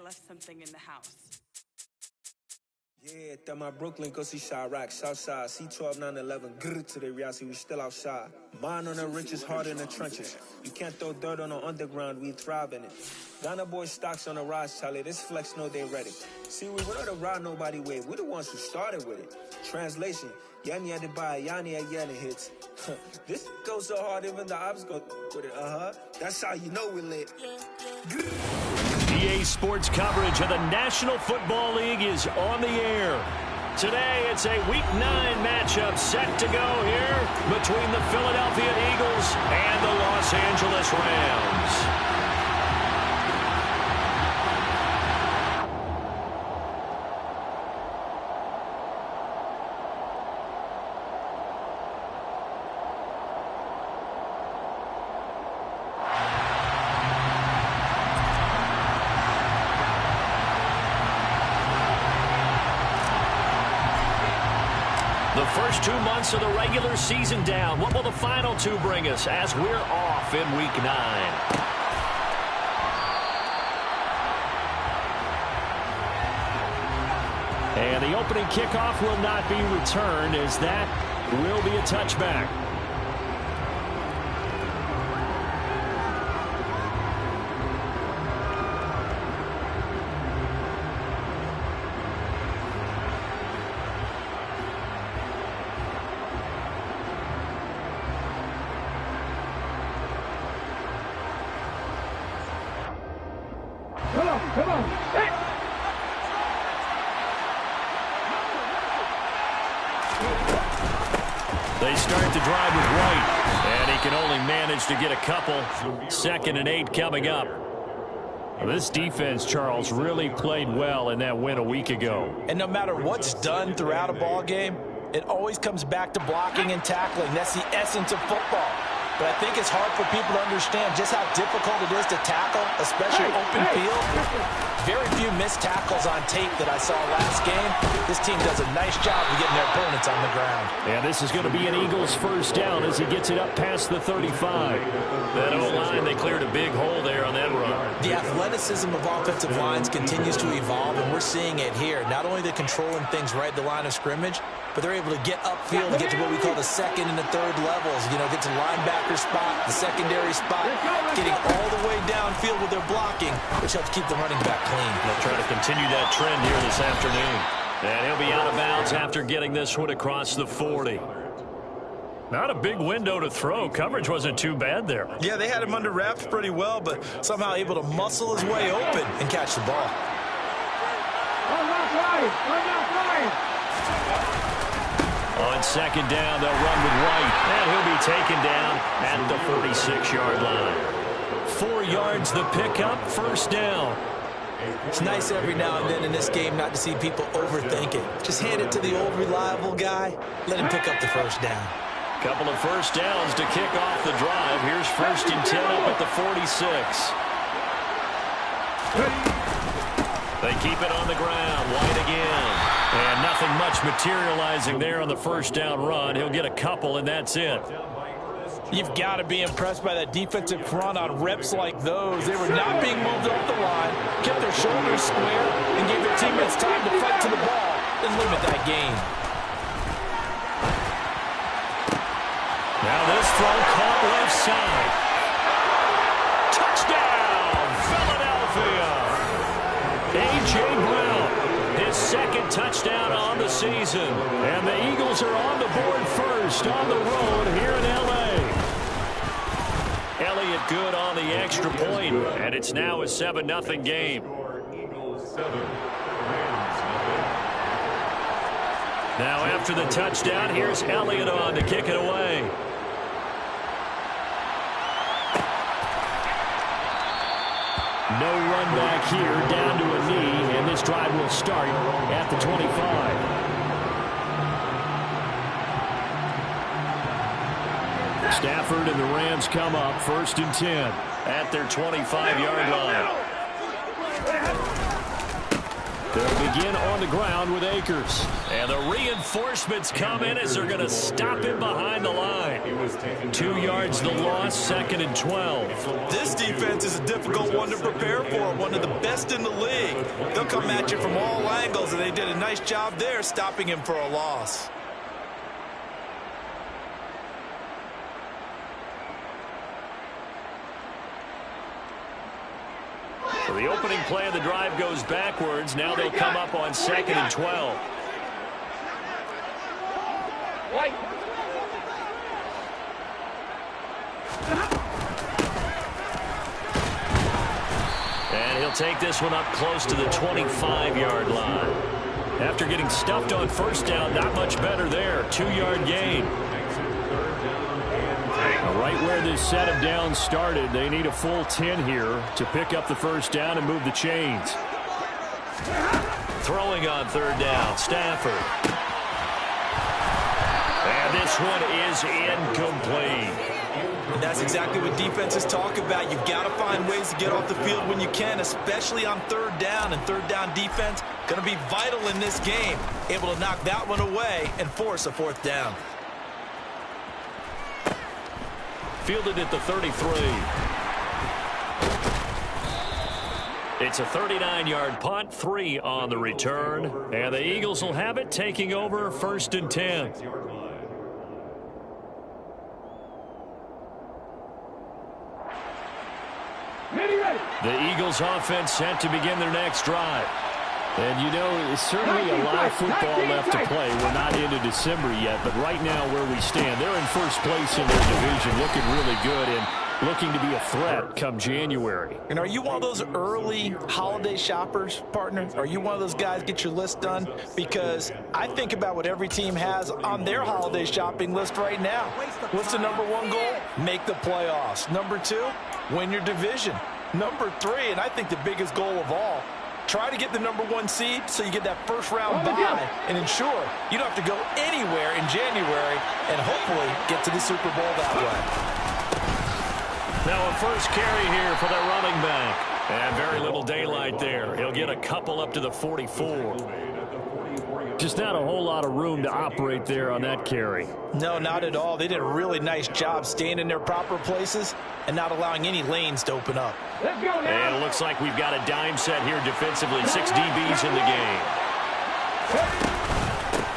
left something in the house. Yeah, that my Brooklyn, go see Chirac, Southside, C12, 911, grr to the reality, we still outside. Mine on the riches, hard in the trenches. You can't throw dirt on the underground, we thrive in it. Ghana boy stocks on the rise, Charlie, this flex know they ready. See, we don't ride nobody wave, we the ones who started with it. Translation, Yanni had to buy, Yanni had Yanni hits. This goes so hard, even the ops go with it, That's how you know we lit. EA Sports coverage of the National Football League is on the air. Today, it's a Week 9 matchup set to go here between the Philadelphia Eagles and the Los Angeles Rams. The first 2 months of the regular season down. What will the final two bring us as we're off in Week 9? And the opening kickoff will not be returned, as that will be a touchback. Come on. Hey. They start the drive with White, and he can only manage to get a couple. 2nd and 8 coming up. This defense, Charles, really played well in that win a week ago. And no matter what's done throughout a ball game, it always comes back to blocking and tackling. That's the essence of football. But I think it's hard for people to understand just how difficult it is to tackle, especially open field. Very few missed tackles on tape that I saw last game. This team does a nice job of getting their opponents on the ground. And this is going to be an Eagles first down as he gets it up past the 35. That O-line, they cleared a big hole there on that run. The athleticism of offensive lines continues to evolve, and we're seeing it here. Not only the controlling things right at the line of scrimmage, but they're able to get upfield and get to what we call the second and the third levels. You know, get to linebacker spot, the secondary spot, getting all the way downfield with their blocking, which helps keep the running back clean. They'll try to continue that trend here this afternoon. And he'll be out of bounds after getting this one across the 40. Not a big window to throw. Coverage wasn't too bad there. Yeah, they had him under wraps pretty well, but somehow able to muscle his way open and catch the ball. On 2nd down, they'll run with White, and he'll be taken down at the 46-yard line. 4 yards the pickup, first down. It's nice every now and then in this game not to see people overthink it. Just hand it to the old reliable guy, let him pick up the first down. Couple of first downs to kick off the drive. Here's 1st and 10 up at the 46. They keep it on the ground. White again. And nothing much materializing there on the first down run. He'll get a couple, and that's it. You've got to be impressed by that defensive front on reps like those. They were not being moved off the line, kept their shoulders square, and gave their teammates time to fight to the ball and limit that gain. Now this throw caught left side. Touchdown, Philadelphia! A.J. Brown, his 2nd touchdown on the season. And the Eagles are on the board first on the road here in L.A. Elliott good on the extra point, and it's now a 7-0 game. Now after the touchdown, here's Elliott on to kick it away. No run back here, down to a knee, and this drive will start at the 25. Stafford and the Rams come up 1st and 10 at their 25-yard line. They'll begin on the ground with Akers. And the reinforcements come in as they're going to stop him behind the line. 2 yards the loss, 2nd and 12. This defense is a difficult one to prepare for, one of the best in the league. They'll come at you from all angles, and they did a nice job there stopping him for a loss. So the opening play of the drive goes backwards. Now they'll come up on 2nd and 12. And he'll take this one up close to the 25-yard line. After getting stuffed on first down, not much better there. 2-yard gain. Right where this set of downs started, they need a full 10 here to pick up the first down and move the chains. Throwing on 3rd down, Stafford. And this one is incomplete. And that's exactly what defenses talk about. You've got to find ways to get off the field when you can, especially on 3rd down. And 3rd down defense going to be vital in this game. Able to knock that one away and force a 4th down. Fielded at the 33. It's a 39-yard punt, 3 on the return. And the Eagles will have it, taking over 1st and 10. The Eagles offense set to begin their next drive. And, you know, it's certainly a lot of football left to play. We're not into December yet, but right now where we stand, they're in first place in their division, looking really good and looking to be a threat come January. And are you one of those early holiday shoppers, partner? Are you one of those guys get your list done? Because I think about what every team has on their holiday shopping list right now. What's the #1 goal? Make the playoffs. #2, win your division. #3, and I think the biggest goal of all, try to get the #1 seed so you get that first-round bye and ensure you don't have to go anywhere in January and hopefully get to the Super Bowl that way. Now a first carry here for the running back. And very little daylight there. He'll get a couple up to the 44. Just not a whole lot of room to operate there on that carry. No, not at all. They did a really nice job staying in their proper places and not allowing any lanes to open up. And it looks like we've got a dime set here defensively. 6 DBs in the game.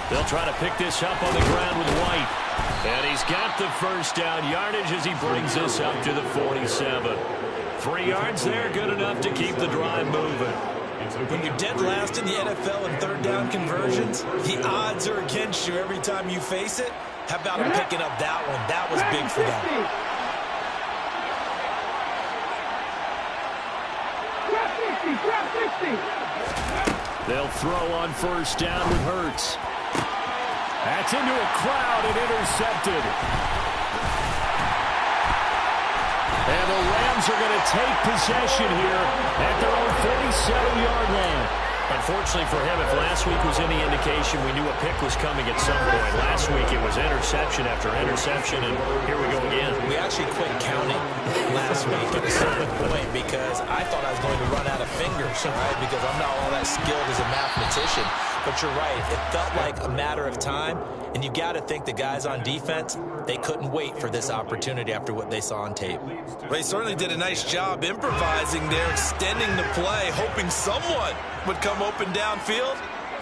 They'll try to pick this up on the ground with White. And he's got the first down yardage as he brings this up to the 47. 3 yards there, good enough to keep the drive moving. When you're dead last in the NFL in 3rd down conversions, the odds are against you every time you face it. How about him picking up that one? That was big for them. They'll throw on first down with Hurts. That's into a crowd and intercepted. And the Rams are going to take possession here at their own 47-yard line. Unfortunately for him, if last week was any indication, we knew a pick was coming at some point. Last week it was interception after interception, and here we go again. We actually quit counting last week at a certain point because I thought I was going to run out of fingers, right? Because I'm not all that skilled as a mathematician. But you're right. It felt like a matter of time, and you got to think the guys on defense, they couldn't wait for this opportunity after what they saw on tape. Well, they certainly did a nice job improvising there, extending the play, hoping someone would come open downfield,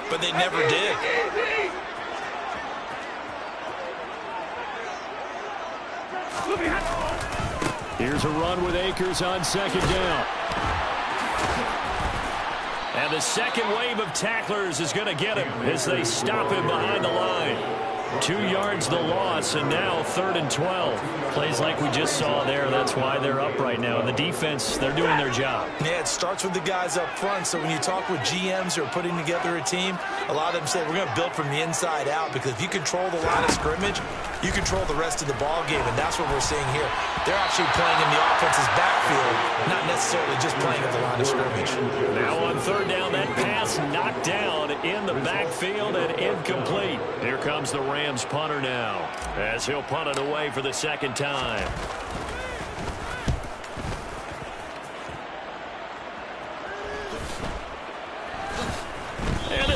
but they never did. Here's a run with Akers on 2nd down. And the second wave of tacklers is going to get him as they stop him behind the line. 2 yards the loss, and now 3rd and 12. Plays like we just saw there. That's why they're up right now. And the defense, they're doing their job. Yeah, it starts with the guys up front. So when you talk with GMs who are putting together a team, a lot of them say we're going to build from the inside out, because if you control the line of scrimmage, you control the rest of the ball game, and that's what we're seeing here. They're actually playing in the offense's backfield, not necessarily just playing at the line of scrimmage. Now on 3rd down, that pass knocked down in the backfield and incomplete. Here comes the Rams punter now, as he'll punt it away for the 2nd time.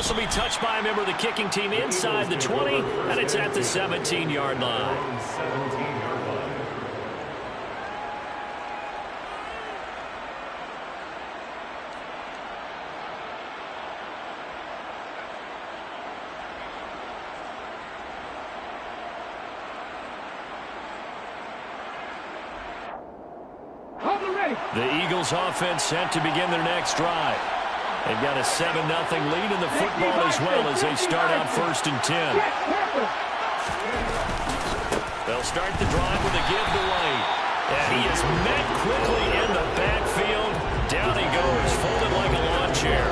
this will be touched by a member of the kicking team inside the 20, and it's at the 17-yard line. The Eagles offense set to begin their next drive. They've got a 7-0 lead in the football as well as they start out 1st and 10. They'll start the drive with a give to White. And he is met quickly in the backfield. Down he goes, folded like a lawn chair.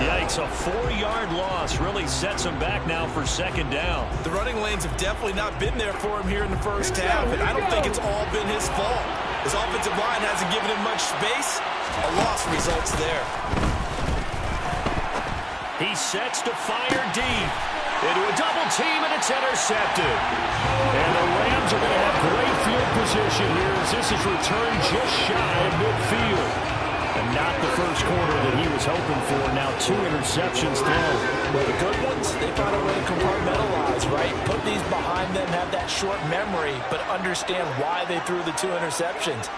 Yikes, a 4-yard loss really sets him back now for 2nd down. The running lanes have definitely not been there for him here in the first half, and I don't think it's all been his fault. His offensive line hasn't given him much space. A loss results there. He sets to fire deep. Into a double team, and it's intercepted. And the Rams are going to have great field position here as this is returned just shy of midfield. And not the first quarter that he was hoping for. Now 2 interceptions thrown. Well, the good ones, they found a way to compartmentalize, right? Put these behind them, have that short memory, but understand why they threw the 2 interceptions.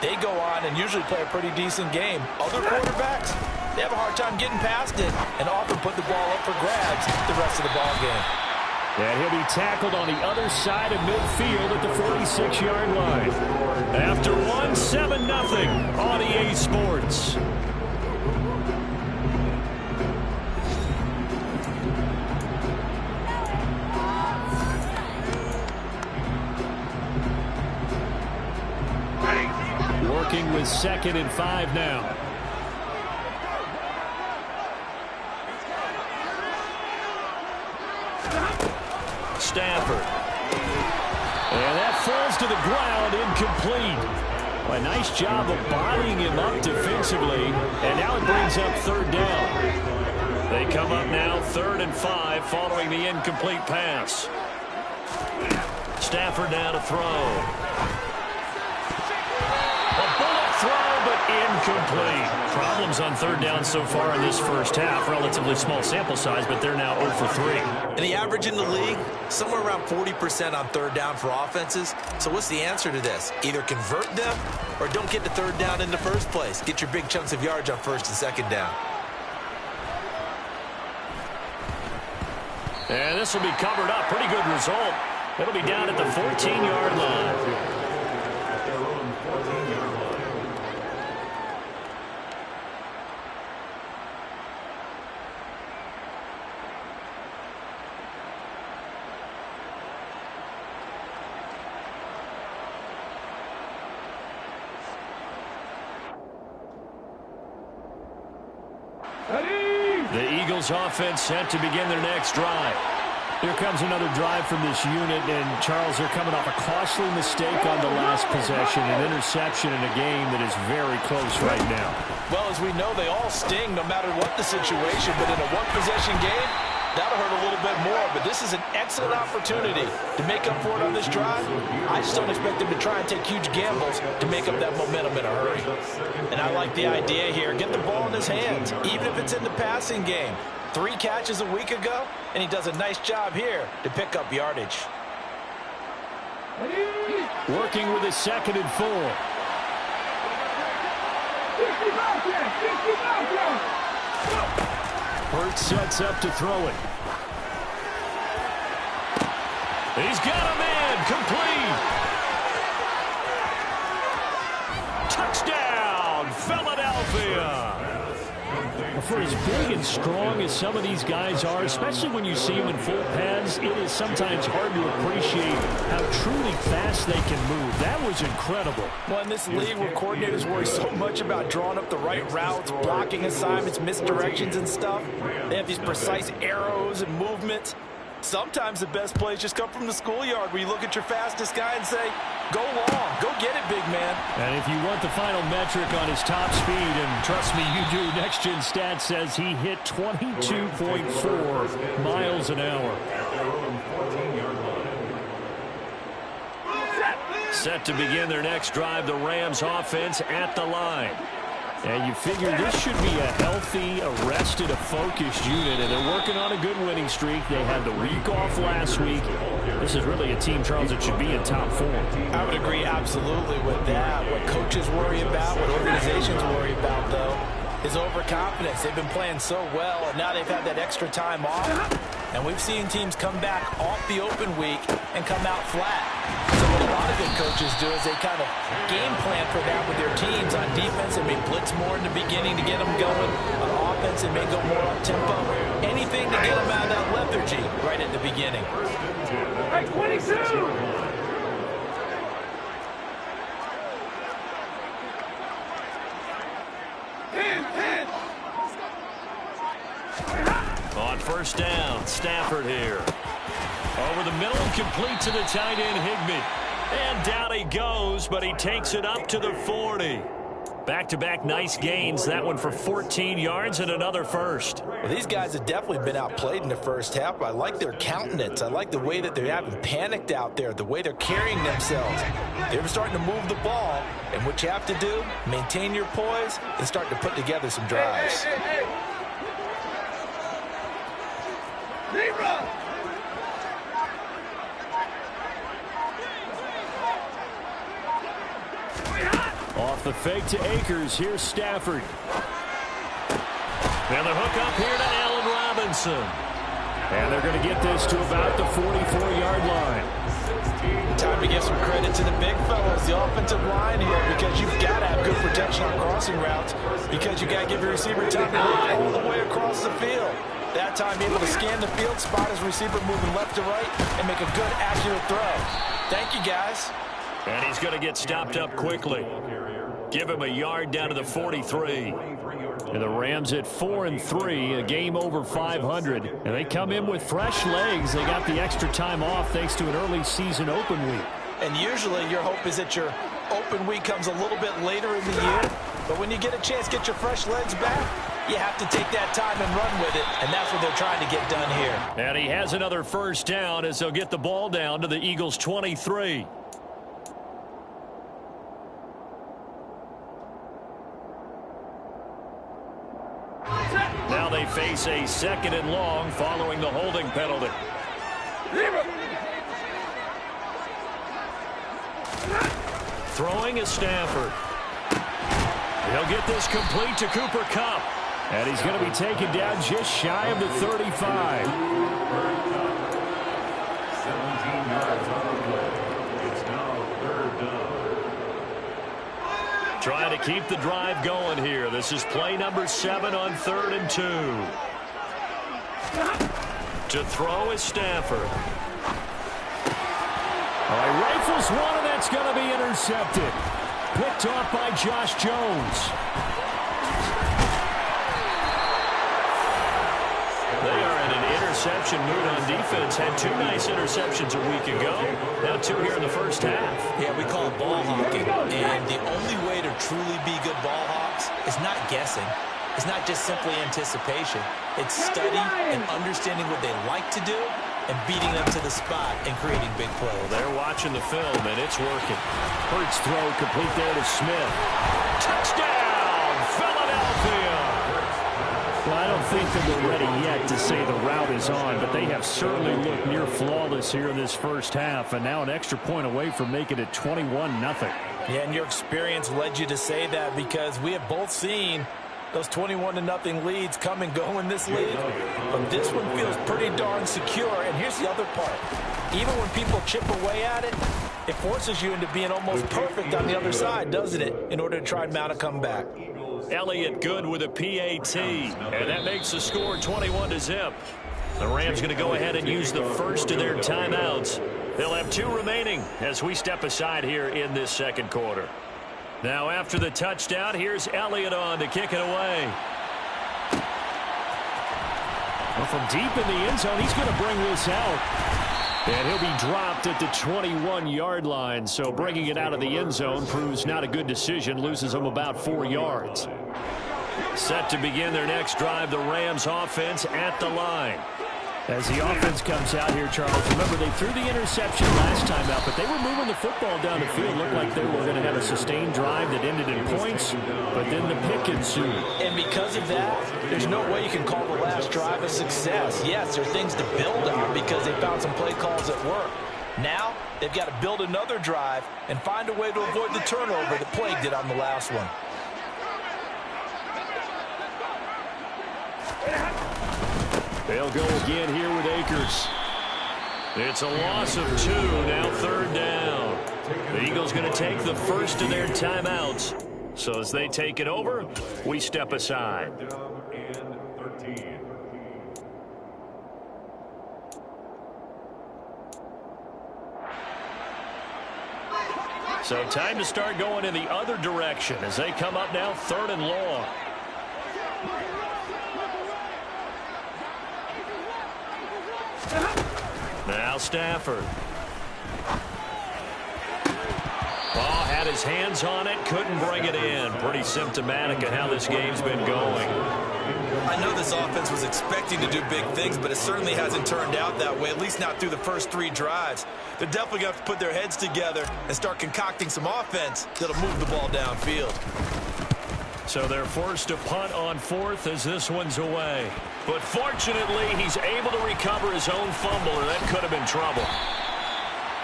They go on and usually play a pretty decent game. Other quarterbacks, they have a hard time getting past it and often put the ball up for grabs the rest of the ball game. And he'll be tackled on the other side of midfield at the 46-yard line. After 7-0 on EA Sports. Working with 2nd and 5 now. Stafford. And that falls to the ground, incomplete. Well, a nice job of bodying him up defensively, and now it brings up 3rd down. They come up now 3rd and 5 following the incomplete pass. Stafford now to throw. Throw, but incomplete. Problems on 3rd down so far in this first half. Relatively small sample size, but they're now 0 for 3. And the average in the league, somewhere around 40% on 3rd down for offenses. So what's the answer to this? Either convert them or don't get the 3rd down in the first place. Get your big chunks of yards on 1st and 2nd down. And this will be covered up. Pretty good result. It'll be down at the 14-yard line. The Eagles offense set to begin their next drive. Here comes another drive from this unit, and Charles, they're coming off a costly mistake on the last possession, an interception in a game that is very close right now. Well, as we know, they all sting no matter what the situation, but in a one-possession game, that'll hurt a little bit more, but this is an excellent opportunity to make up for it on this drive. I just don't expect them to try and take huge gambles to make up that momentum in a hurry. And I like the idea here. Get the ball in his hands, even if it's in the passing game. 3 catches a week ago, and he does a nice job here to pick up yardage. Working with his 2nd and 4. Hurts sets up to throw it. He's got a man, complete. Touchdown, Philadelphia. For as big and strong as some of these guys are, especially when you see them in full pads, it is sometimes hard to appreciate how truly fast they can move. That was incredible. Well, in this league where coordinators worry so much about drawing up the right routes, blocking assignments, misdirections and stuff, they have these precise arrows and movements. Sometimes the best plays just come from the schoolyard where you look at your fastest guy and say, go long, go get it, big man. And if you want the final metric on his top speed, and trust me, you do, Next Gen Stats says he hit 22.4 miles an hour. Set to begin their next drive, the Rams offense at the line. And you figure this should be a healthy, arrested, a focused unit, and they're working on a good winning streak. They had the week off last week. This is really a team, Charles, that should be in top form. I would agree absolutely with that. What coaches worry about, what organizations worry about, though, is overconfidence. They've been playing so well, and now they've had that extra time off. And we've seen teams come back off the open week and come out flat. So what a lot of good coaches do is they kind of game plan for that with their teams. On defense, they may blitz more in the beginning to get them going. On offense, they may go more up-tempo. Anything to get them out of that lethargy right at the beginning. 22! On first down, Stafford here. Over the middle, complete to the tight end, Higbee. And down he goes, but he takes it up to the 40. Back-to-back nice gains. That one for 14 yards and another first. Well, these guys have definitely been outplayed in the first half. I like their countenance. I like the way that they haven't panicked out there, the way they're carrying themselves. They're starting to move the ball, and what you have to do, maintain your poise and start to put together some drives. Off the fake to Akers. Here's Stafford. And the hook up here to Allen Robinson. And they're going to get this to about the 44-yard line. Time to give some credit to the big fellas, the offensive line here, because you've got to have good protection on crossing routes, because you got to give your receiver time to move all the way across the field. That time able to scan the field, spot his receiver moving left to right, and make a good, accurate throw. Thank you, guys. And he's going to get stopped up quickly. Give him a yard down to the 43. And the Rams at 4-3, a game over 500. And they come in with fresh legs. They got the extra time off thanks to an early season open week. And usually your hope is that your open week comes a little bit later in the year. But when you get a chance to get your fresh legs back, you have to take that time and run with it. And that's what they're trying to get done here. And he has another first down as they'll get the ball down to the Eagles' 23. Now they face a 2nd and long following the holding penalty. Throwing is Stafford. He'll get this complete to Cooper Kupp. And he's going to be taken down just shy of the 35. 17 yards on the play. It's now 3rd down. Trying to keep the drive going here. This is play number 7 on 3rd and 2. To throw is Stafford. All right, rifles one, and that's going to be intercepted. Picked off by Josh Jones. They are in an interception mood on defense. Had 2 nice interceptions a week ago. Now 2 here in the first half. Yeah, we call it ball hawking. And the only way to truly be good ball hawks is not guessing. It's not just simply anticipation. It's study and understanding what they like to do and beating them to the spot and creating big plays. They're watching the film, and it's working. Hurts throw complete there to Smith. Touchdown, Philadelphia! Well, I don't think that we're ready yet to say the route is on, but they have certainly looked near flawless here in this first half, and now an extra point away from making it 21-0. Yeah, and your experience led you to say that, because we have both seen those 21-0 leads come and go in this league. But this one feels pretty darn secure. And here's the other part. Even when people chip away at it, it forces you into being almost perfect on the other side, doesn't it, in order to try and mount a comeback. Elliott good with a PAT. And that makes the score 21-0. The Rams going to go ahead and use the first of their timeouts. They'll have 2 remaining as we step aside here in this second quarter. Now after the touchdown, here's Elliott on to kick it away. Well, from deep in the end zone, he's going to bring this out. And he'll be dropped at the 21-yard line. So bringing it out of the end zone proves not a good decision. Loses him about 4 yards. Set to begin their next drive, the Rams offense at the line. As the offense comes out here, Charles, remember they threw the interception last time out, but they were moving the football down the field. Looked like they were going to have a sustained drive that ended in points, but then the pick ensued. And because of that, there's no way you can call the last drive a success. Yes, there are things to build on because they found some play calls that work. Now, they've got to build another drive and find a way to avoid the turnover that plagued it on the last one. They'll go again here with Akers. It's a loss of 2, now 3rd down. The Eagles going to take the first of their timeouts. So as they take it over, we step aside. So time to start going in the other direction as they come up now 3rd and long. Now Stafford. Ball had his hands on it, couldn't bring it in. Pretty symptomatic of how this game's been going. I know this offense was expecting to do big things, but it certainly hasn't turned out that way, at least not through the first 3 drives. They're definitely going to have to put their heads together and start concocting some offense that'll move the ball downfield. So they're forced to punt on 4th as this one's away. But fortunately, he's able to recover his own fumble, or that could have been trouble.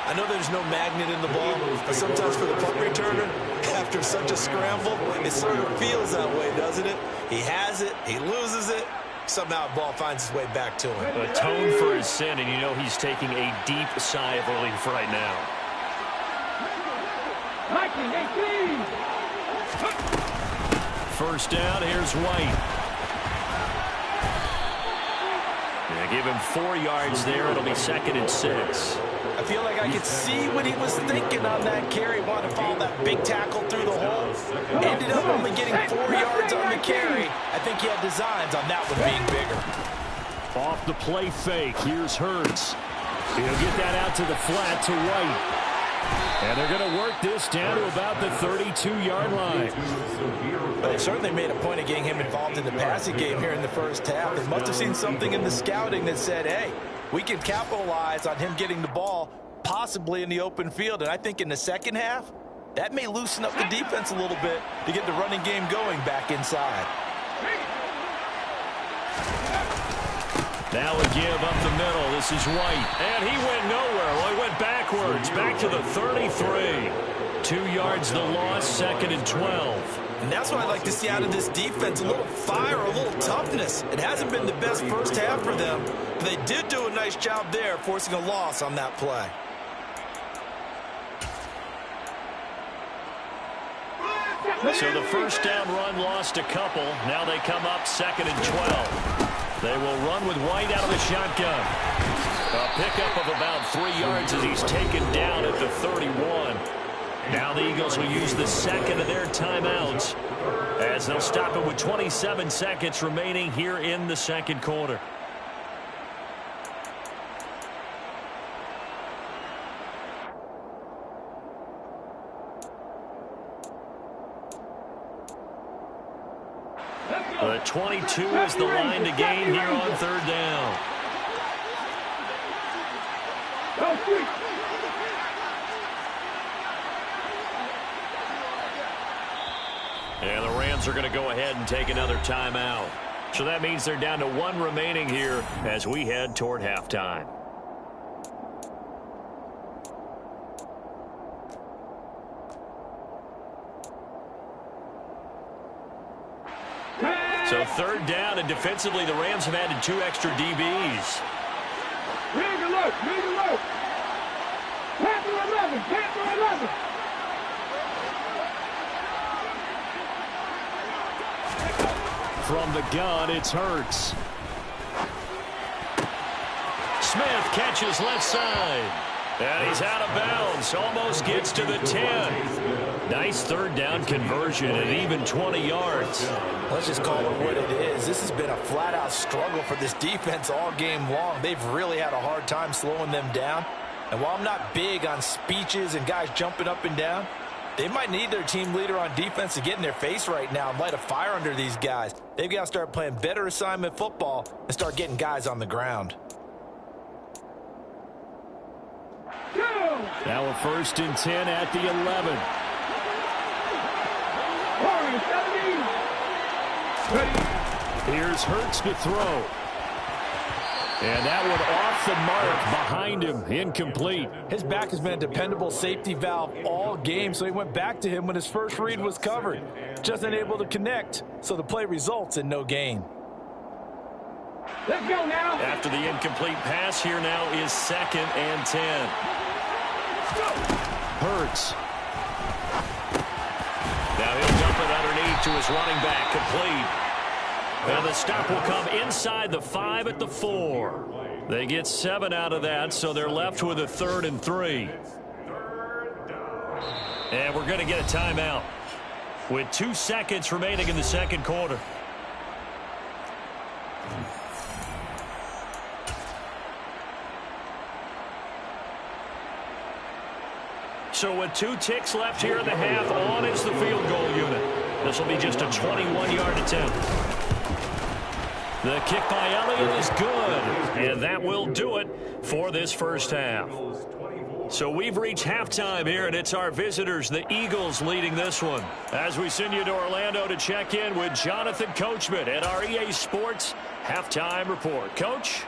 I know there's no magnet in the ball, but sometimes for the punt returner, after such a scramble, it sort of feels that way, doesn't it? He has it, he loses it, somehow the ball finds its way back to him. Atone for his sin, and you know he's taking a deep sigh of relief right now. First down, here's White. They give him 4 yards there. It'll be 2nd and 6. I feel like I could see what he was thinking on that carry. Wanted to follow that big tackle through the hole. Ended up only getting 4 yards on the carry. I think he had designs on that one being bigger. Off the play fake. Here's Hurts. He'll get that out to the flat to White. And they're going to work this down to about the 32-yard line. But they certainly made a point of getting him involved in the passing game here in the first half. They must have seen something in the scouting that said, hey, we can capitalize on him getting the ball possibly in the open field. And I think in the second half, that may loosen up the defense a little bit to get the running game going back inside. Now a give up the middle. This is White. And he went nowhere. Well, he went backwards. Back to the 33. 2 yards the loss, 2nd and 12. And that's what I'd like to see out of this defense. A little fire, a little toughness. It hasn't been the best first half for them, but they did do a nice job there, forcing a loss on that play. So the first down run lost a couple. Now they come up 2nd and 12. They will run with White out of the shotgun. A pickup of about 3 yards as he's taken down at the 31. Now the Eagles will use the 2nd of their timeouts as they'll stop it with 27 seconds remaining here in the 2nd quarter. The 22 is the line to gain here on 3rd down. And the Rams are going to go ahead and take another timeout. So that means they're down to 1 remaining here as we head toward halftime. So 3rd down, and defensively the Rams have added 2 extra DBs. Big alert, big alert. Panther 11, Panther 11. From the gun, it's Hurts. Smith catches left side. And he's out of bounds. Almost gets to the 10. Nice 3rd down conversion at even 20 yards. Let's just call it what it is. This has been a flat-out struggle for this defense all game long. They've really had a hard time slowing them down. And while I'm not big on speeches and guys jumping up and down, they might need their team leader on defense to get in their face right now and light a fire under these guys. They've got to start playing better assignment football and start getting guys on the ground. Now a 1st and 10 at the 11. Here's Hurts to throw. And that one off the mark behind him, incomplete. His back has been a dependable safety valve all game, so he went back to him when his first read was covered. Just unable to connect, so the play results in no gain. Let's go now. After the incomplete pass, here now is 2nd and 10. Hurts. Now he'll dump it underneath to his running back, complete. And the stop will come inside the 5 at the 4. They get 7 out of that, so they're left with a 3rd and 3. And we're going to get a timeout with 2 seconds remaining in the second quarter. So with 2 ticks left here in the half, on is the field goal unit. This will be just a 21-yard attempt. The kick by Elliott is good, and that will do it for this first half. So we've reached halftime here, and it's our visitors, the Eagles, leading this one. As we send you to Orlando to check in with Jonathan Coachman at our EA Sports Halftime Report. Coach?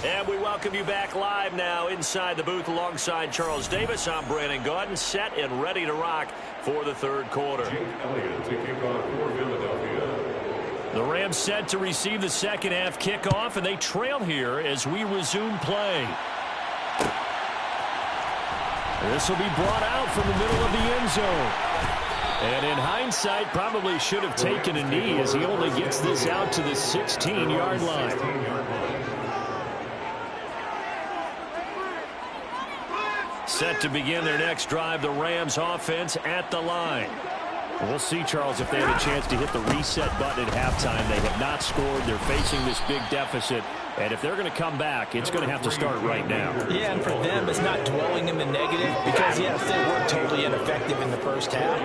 And we welcome you back live now inside the booth alongside Charles Davis. I'm Brandon Gaudin, set and ready to rock for the third quarter. The Rams set to receive the second half kickoff, and they trail here as we resume play. This will be brought out from the middle of the end zone. And in hindsight, probably should have taken a knee as he only gets this out to the 16-yard line. Set to begin their next drive, the Rams offense at the line. We'll see, Charles, if they had a chance to hit the reset button at halftime. They have not scored. They're facing this big deficit. And if they're going to come back, it's going to have to start right now. Yeah, and for them, it's not dwelling in the negative because, yes, they were totally ineffective in the first half.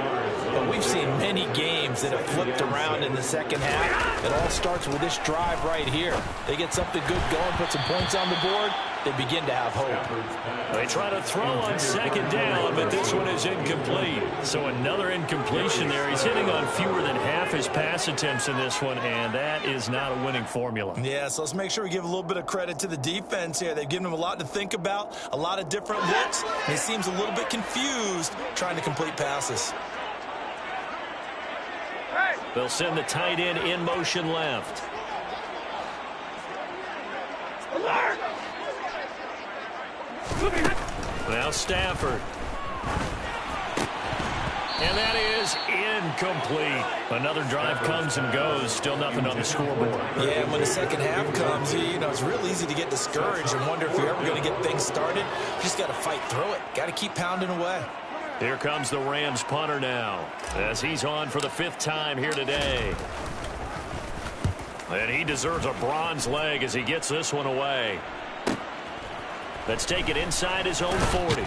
But we've seen many games that have flipped around in the second half. It all starts with this drive right here. They get something good going, put some points on the board, they begin to have hope. They try to throw on second down, but this one is incomplete. So another incompletion there. He's hitting on fewer than half his pass attempts in this one, and that is not a winning formula. Yeah, so let's make sure we give a little bit of credit to the defense here. They've given him a lot to think about, a lot of different looks, and he seems a little bit confused trying to complete passes. They'll send the tight end in motion left. Now Stafford. And that is incomplete. Another drive comes and goes. Still nothing on the scoreboard. Yeah, and when the second half comes, you know, it's real easy to get discouraged and wonder if you're ever going to get things started. You just got to fight through it. Got to keep pounding away. Here comes the Rams punter now, as he's on for the 5th time here today. And he deserves a bronze leg as he gets this one away. Let's take it inside his own 40.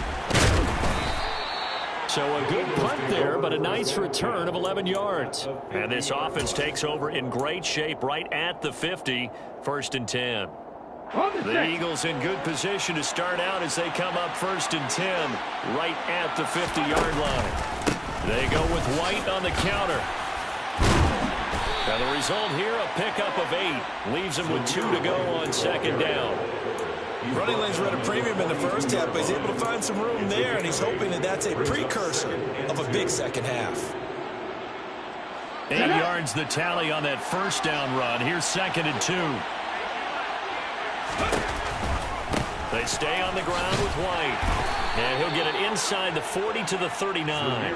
So a good punt there, but a nice return of 11 yards. And this offense takes over in great shape right at the 50, 1st and 10. The Eagles in good position to start out as they come up 1st and 10 right at the 50-yard line. They go with White on the counter. Now the result here, a pickup of 8. Leaves him with 2 to go on second down. Running lanes were at a premium in the first half, but he's able to find some room there, and he's hoping that that's a precursor of a big second half. 8 yards the tally on that first down run. Here's 2nd and 2. They stay on the ground with White. And he'll get it inside the 40 to the 39.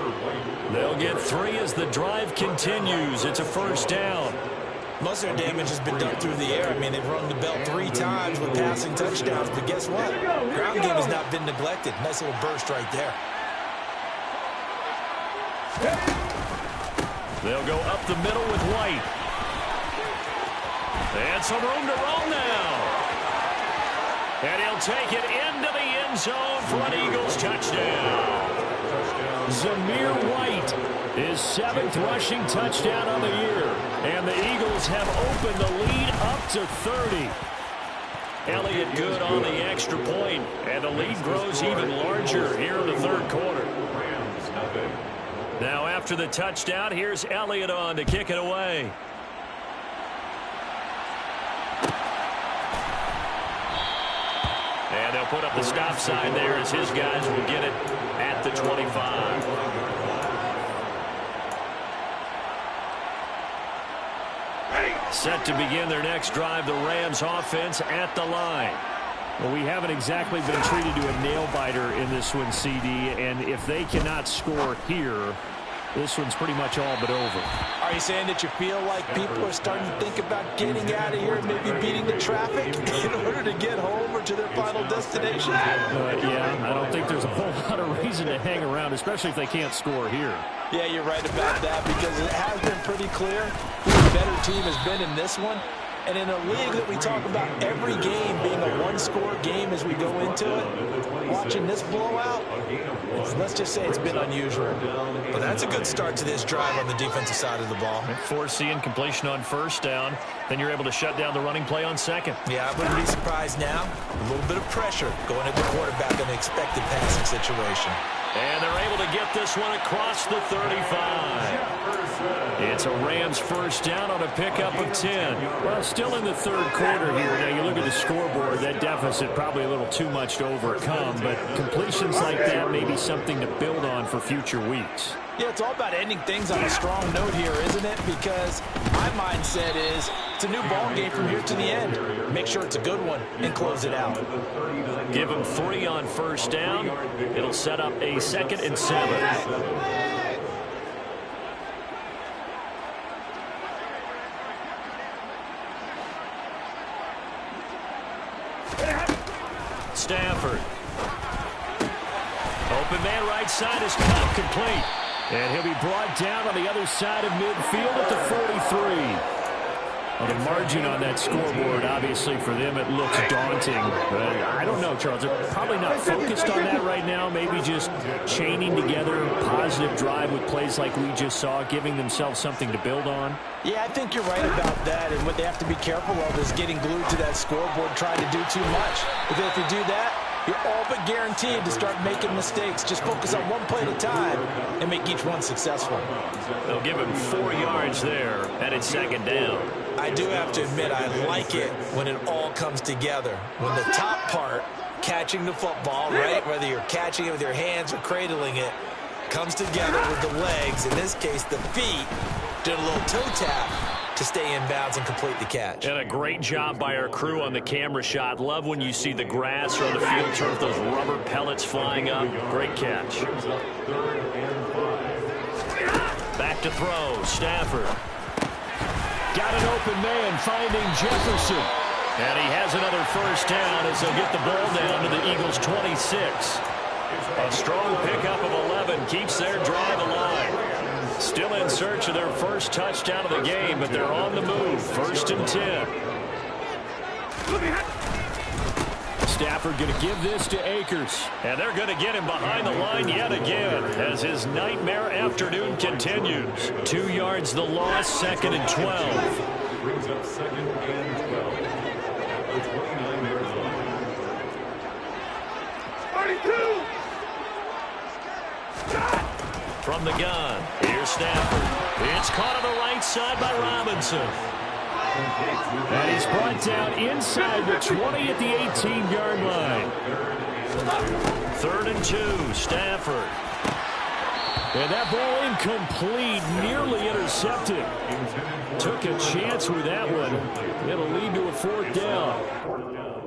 They'll get 3 as the drive continues. It's a 1st down. Most of their damage has been done through the air. I mean, they've rung the bell 3 times with passing touchdowns, but guess what? Ground game has not been neglected. Nice little burst right there. They'll go up the middle with White. And some room to roll now. And he'll take it into the end zone for an Eagles touchdown. Zamir White His 7th rushing touchdown on the year. And the Eagles have opened the lead up to 30. Elliott good on the extra point, and the lead grows even larger here in the third quarter. Now after the touchdown, here's Elliott on to kick it away. And they'll put up the stop sign there as his guys will get it at the 25. Set to begin their next drive, the Rams offense at the line. Well, we haven't exactly been treated to a nail-biter in this one, CD, and if they cannot score here, this one's pretty much all but over. Are you saying that you feel like people are starting to think about getting out of here and maybe beating the traffic in order to get home or to their final destination? Yeah, I don't think there's a whole lot of reason to hang around, especially if they can't score here. Yeah, you're right about that because it has been pretty clear who the better team has been in this one. And in a league that we talk about every game being a one-score game as we go into it, watching this blowout, let's just say it's been unusual. But that's a good start to this drive on the defensive side of the ball. Forcing completion on first down, then you're able to shut down the running play on second. Yeah, I wouldn't be surprised now. A little bit of pressure going at the quarterback in an expected passing situation. And they're able to get this one across the 35. It's a Rams first down on a pickup of 10. Well, still in the third quarter here. Now, you look at the scoreboard, that deficit probably a little too much to overcome, but completions like that may be something to build on for future weeks. Yeah, it's all about ending things on a strong note here, isn't it? Because my mindset is it's a new ball game from here to the end. Make sure it's a good one and close it out. Give them 3 on first down. It'll set up a 2nd and 7. Stafford. Open man right side is caught complete. And he'll be brought down on the other side of midfield at the 43. Well, the margin on that scoreboard, obviously, for them, it looks daunting. But I don't know, Charles. They're probably not focused on that right now. Maybe just chaining together a positive drive with plays like we just saw, giving themselves something to build on. Yeah, I think you're right about that. And what they have to be careful of is getting glued to that scoreboard, trying to do too much. Because if you do that, you're all but guaranteed to start making mistakes. Just focus on one play at a time and make each one successful. They'll give him 4 yards there, and it's 2nd down. I do have to admit, I like it when it all comes together. When the top part, catching the football, right, whether you're catching it with your hands or cradling it, comes together with the legs, in this case the feet, did a little toe tap to stay in bounds and complete the catch. And a great job by our crew on the camera shot. Love when you see the grass or the field turf, those rubber pellets flying up. Great catch. Back to throw, Stafford. Got an open man, finding Jefferson. And he has another first down as they'll get the ball down to the Eagles' 26. A strong pickup of 11 keeps their drive alive. Still in search of their first touchdown of the game, but they're on the move. 1st and 10. Stafford going to give this to Akers. And they're going to get him behind the line yet again as his nightmare afternoon continues. 2 yards the loss, 2nd and 12. Brings up 2nd and 12. The 29-yard line. 32! From the gun, here's Stafford. It's caught on the right side by Robinson. And he's brought down inside the 20 at the 18-yard line. 3rd and 2, Stafford. And that ball incomplete, nearly intercepted. Took a chance with that one. It'll lead to a 4th down.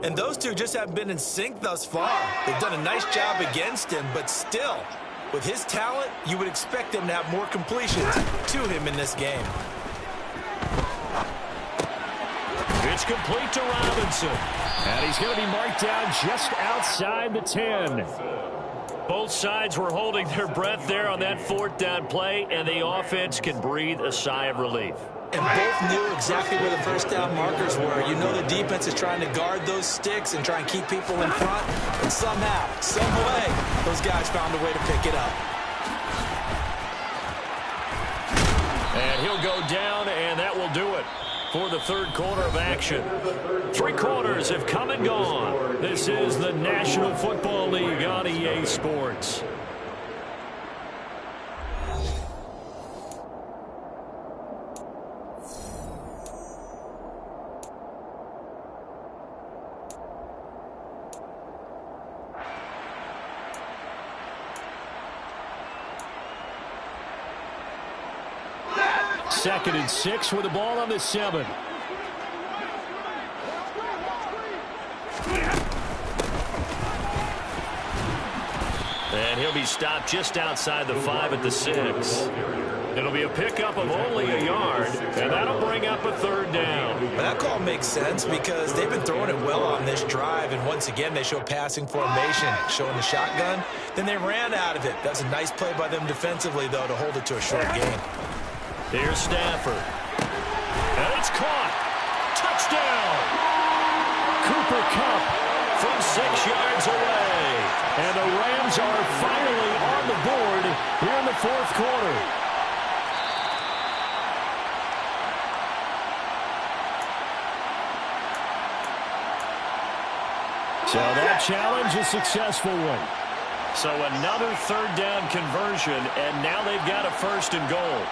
And those two just haven't been in sync thus far. They've done a nice job against him, but still, with his talent, you would expect them to have more completions to him in this game. It's complete to Robinson. And he's going to be marked down just outside the 10. Both sides were holding their breath there on that 4th down play, and the offense can breathe a sigh of relief. And both knew exactly where the first down markers were. You know the defense is trying to guard those sticks and try and keep people in front. And somehow, some way, those guys found a way to pick it up. he'll go down, and that will do it for the third quarter of action. 3 quarters have come and gone. This is the National Football League on EA Sports. Second and 6 with the ball on the 7. And he'll be stopped just outside the 5 at the 6. It'll be a pickup of only a yard, and that'll bring up a third down. But that call makes sense because they've been throwing it well on this drive, and once again they show passing formation, showing the shotgun. Then they ran out of it. That's a nice play by them defensively, though, to hold it to a short gain. Here's Stafford. And it's caught. Touchdown. Cooper Kupp from 6 yards away. And the Rams are finally on the board here in the fourth quarter. So that challenge is a successful one. So another third down conversion, and now they've got a first and goal.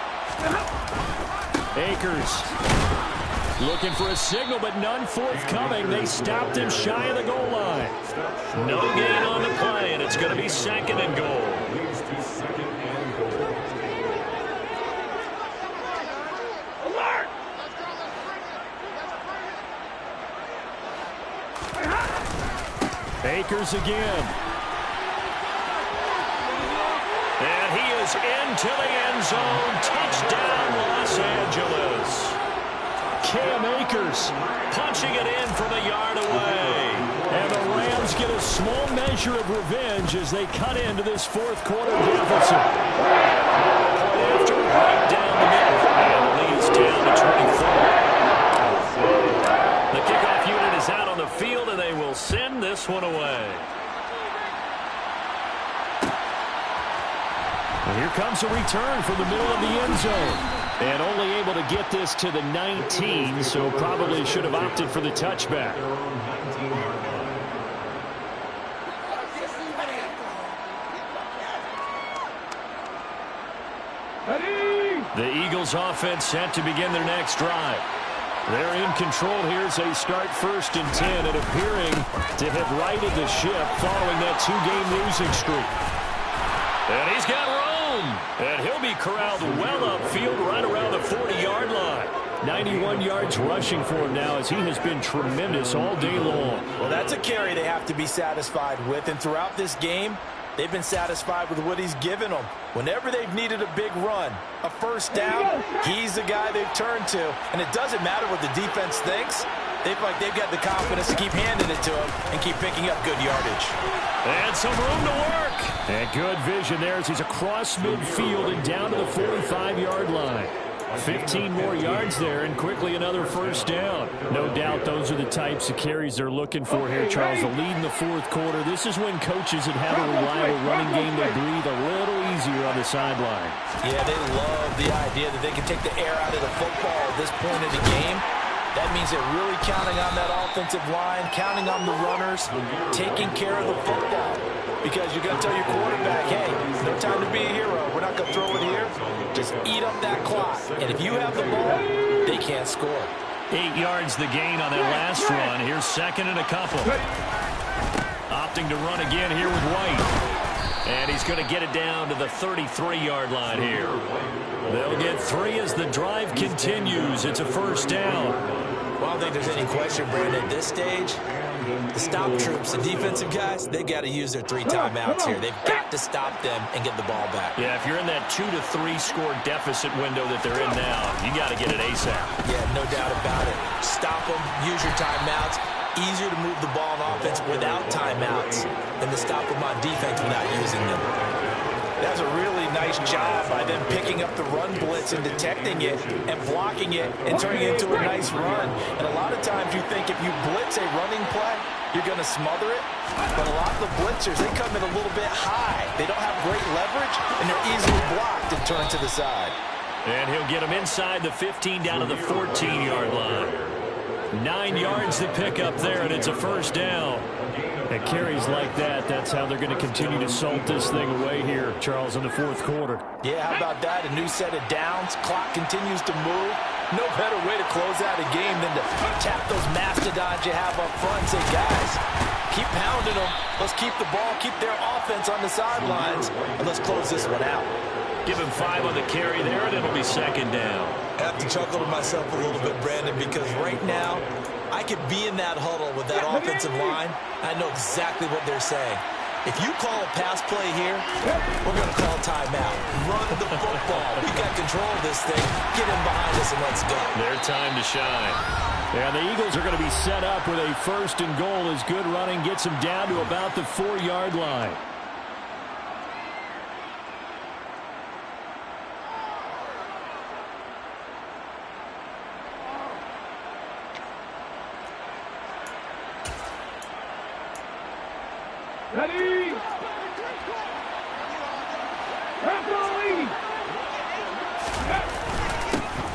Akers looking for a signal, but none forthcoming. They stopped him shy of the goal line. No gain on the play, and it's going to be second and goal. Akers again. And he is into the end zone. Touchdown, Los Angeles. Cam Akers punching it in from a yard away. And the Rams get a small measure of revenge as they cut into this fourth quarter deficit. Point after, right down the middle. And the lead's down to 24. The kickoff unit is out on the field, and they will send this one away. And here comes a return from the middle of the end zone. And only able to get this to the 19, so probably should have opted for the touchback. The Eagles offense set to begin their next drive. They're in control here as they start 1st and 10 and appearing to have righted the ship following that 2-game losing streak. And he's got room. And he'll be corralled well upfield right around the 40-yard line. 91 yards rushing for him now as he has been tremendous all day long. Well, that's a carry they have to be satisfied with. And throughout this game, they've been satisfied with what he's given them. Whenever they've needed a big run, a first down, he's the guy they've turned to. And it doesn't matter what the defense thinks. They feel like they've got the confidence to keep handing it to him and keep picking up good yardage. And some room to work. And good vision there as he's across midfield and down to the 45-yard line. 15 more yards there and quickly another first down. No doubt those are the types of carries they're looking for here, Charles. The lead in the fourth quarter. This is when coaches that have a reliable running game, they breathe a little easier on the sideline. Yeah, they love the idea that they can take the air out of the football at this point of the game. That means they're really counting on that offensive line, counting on the runners, taking care of the football. Because you're going to tell your quarterback, hey, no time to be a hero. We're not going to throw it here. Just eat up that clock. And if you have the ball, they can't score. 8 yards the gain on that last run. Here's second and a couple. Opting to run again here with White. And he's going to get it down to the 33-yard line here. They'll get 3 as the drive continues. It's a first down. Well, I don't think there's any question, Brandon, at this stage. The stop troops, the defensive guys, they got to use their 3 timeouts here. They've got to stop them and get the ball back. Yeah, if you're in that 2 to 3 score deficit window that they're in now, you got to get it ASAP. Yeah, no doubt about it. Stop them, use your timeouts. Easier to move the ball on offense without timeouts than to stop them on defense without using them. That's a really nice job by them picking up the run blitz and detecting it and blocking it and turning it into a nice run. And a lot of times you think if you blitz a running play, you're going to smother it. But a lot of the blitzers, they come in a little bit high. They don't have great leverage, and they're easily blocked and turned to the side. And he'll get him inside the 15 down to the 14-yard line. 9 yards to pick up there, and it's a first down. And carries like that, that's how they're going to continue to salt this thing away here, Charles, in the fourth quarter. Yeah, how about that? A new set of downs. Clock continues to move. No better way to close out a game than to tap those mastodons you have up front and say, guys, keep pounding them. Let's keep the ball, keep their offense on the sidelines, and let's close this one out. Give him 5 on the carry there, and it'll be second down. I have to chuckle to myself a little bit, Brandon, because right now I could be in that huddle with that offensive line. I know exactly what they're saying. If you call a pass play here, we're going to call timeout. Run the football. We got control of this thing. Get in behind us and let's go. Their time to shine. And the Eagles are going to be set up with a first and goal as good running gets them down to about the 4-yard line. Ready?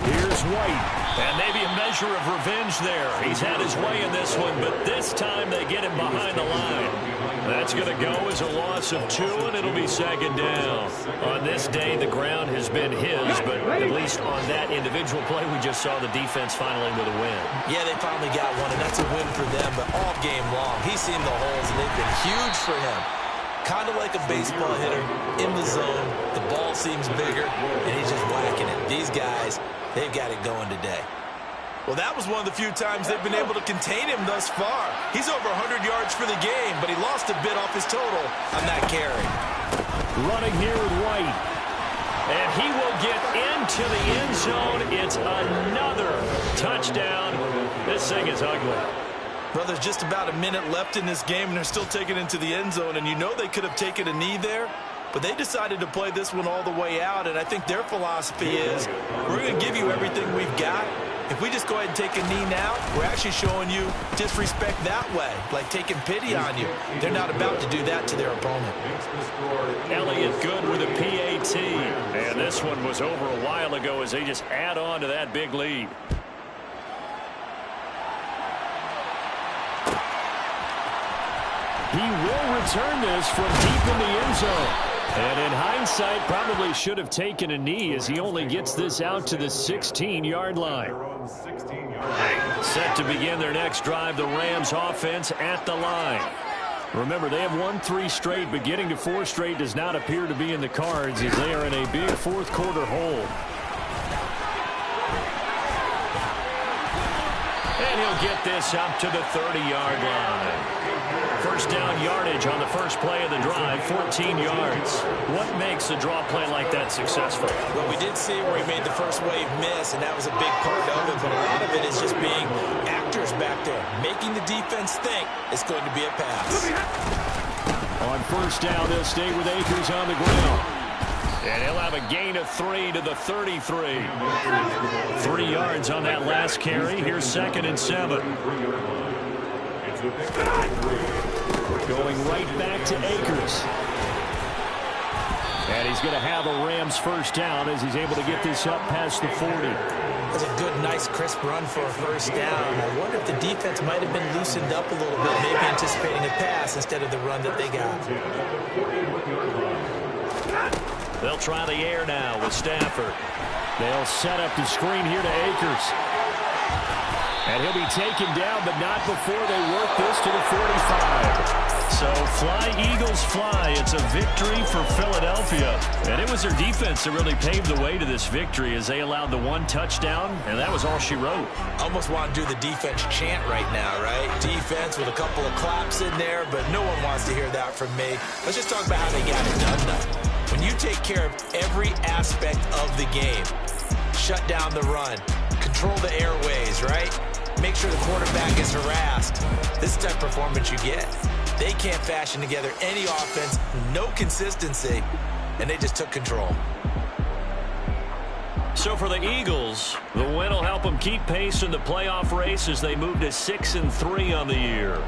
Here's White. And maybe a measure of revenge there. He's had his way in this one, but this time they get him behind the line. That's going to go as a loss of 2, and it'll be second down. On this day, the ground has been his, but at least on that individual play, we just saw the defense finally with a win. Yeah, they finally got one, and that's a win for them, but all game long, he's seen the holes, and they've been huge for him. Kind of like a baseball hitter in the zone. The ball seems bigger, and he's just whacking it. These guys, they've got it going today. Well, that was one of the few times they've been able to contain him thus far. He's over 100 yards for the game, but he lost a bit off his total on that carry. Running here with White. And he will get into the end zone. It's another touchdown. This thing is ugly. Well, there's just about a minute left in this game, and they're still taking it into the end zone. And you know they could have taken a knee there, but they decided to play this one all the way out. And I think their philosophy is, we're going to give you everything we've got. If we just go ahead and take a knee now, we're actually showing you disrespect that way, like taking pity on you. They're not about to do that to their opponent. Elliott good with a PAT. And this one was over a while ago as they just add on to that big lead. He will return this from deep in the end zone. And in hindsight, probably should have taken a knee as he only gets this out to the 16-yard line. Set to begin their next drive, the Rams offense at the line. Remember, they have won 3 straight, but getting to 4 straight does not appear to be in the cards as they are in a big fourth quarter hole. And he'll get this up to the 30-yard line. First down yardage on the first play of the drive, 14 yards. What makes a draw play like that successful? Well, we did see where he made the first wave miss, and that was a big part of it, but a lot of it is just being actors back there, making the defense think it's going to be a pass. On first down, they'll stay with Akers on the ground. And he'll have a gain of 3 to the 33. 3 yards on that last carry. Here's 2nd and 7. Going right back to Akers. And he's going to have a Rams first down as he's able to get this up past the 40. That's a good, nice, crisp run for a first down. I wonder if the defense might have been loosened up a little bit, maybe anticipating a pass instead of the run that they got. They'll try the air now with Stafford. They'll set up the screen here to Akers. And he'll be taken down, but not before they work this to the 45. So fly, Eagles, fly. It's a victory for Philadelphia. And it was their defense that really paved the way to this victory as they allowed the 1 touchdown, and that was all she wrote. Almost want to do the defense chant right now, right? Defense with a couple of claps in there, but no one wants to hear that from me. Let's just talk about how they got it done, though. When you take care of every aspect of the game, shut down the run, control the airways, right? Make sure the quarterback is harassed. This is the type of performance you get. They can't fashion together any offense, no consistency, and they just took control. So for the Eagles, the win will help them keep pace in the playoff race as they move to 6-3 on the year.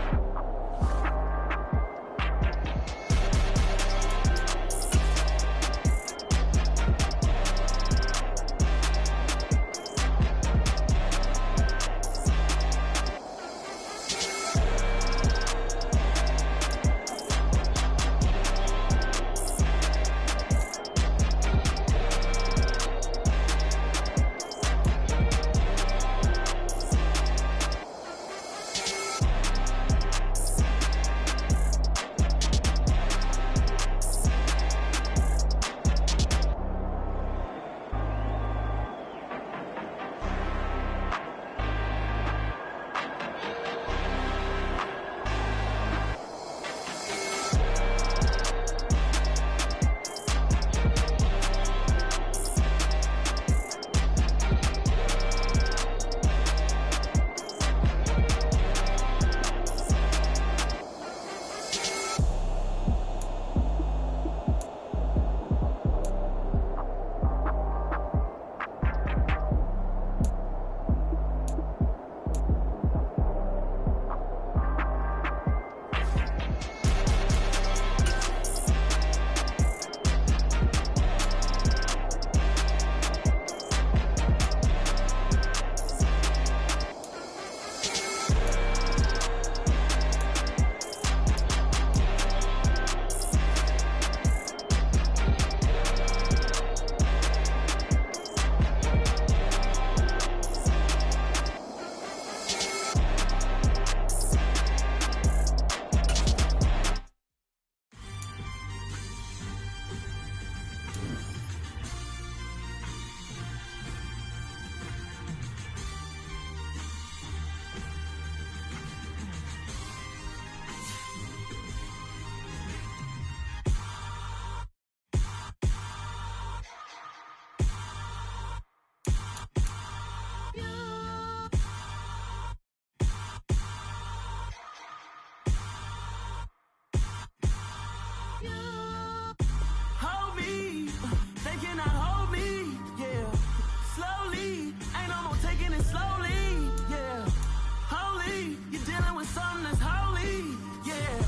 with something that's holy, yeah.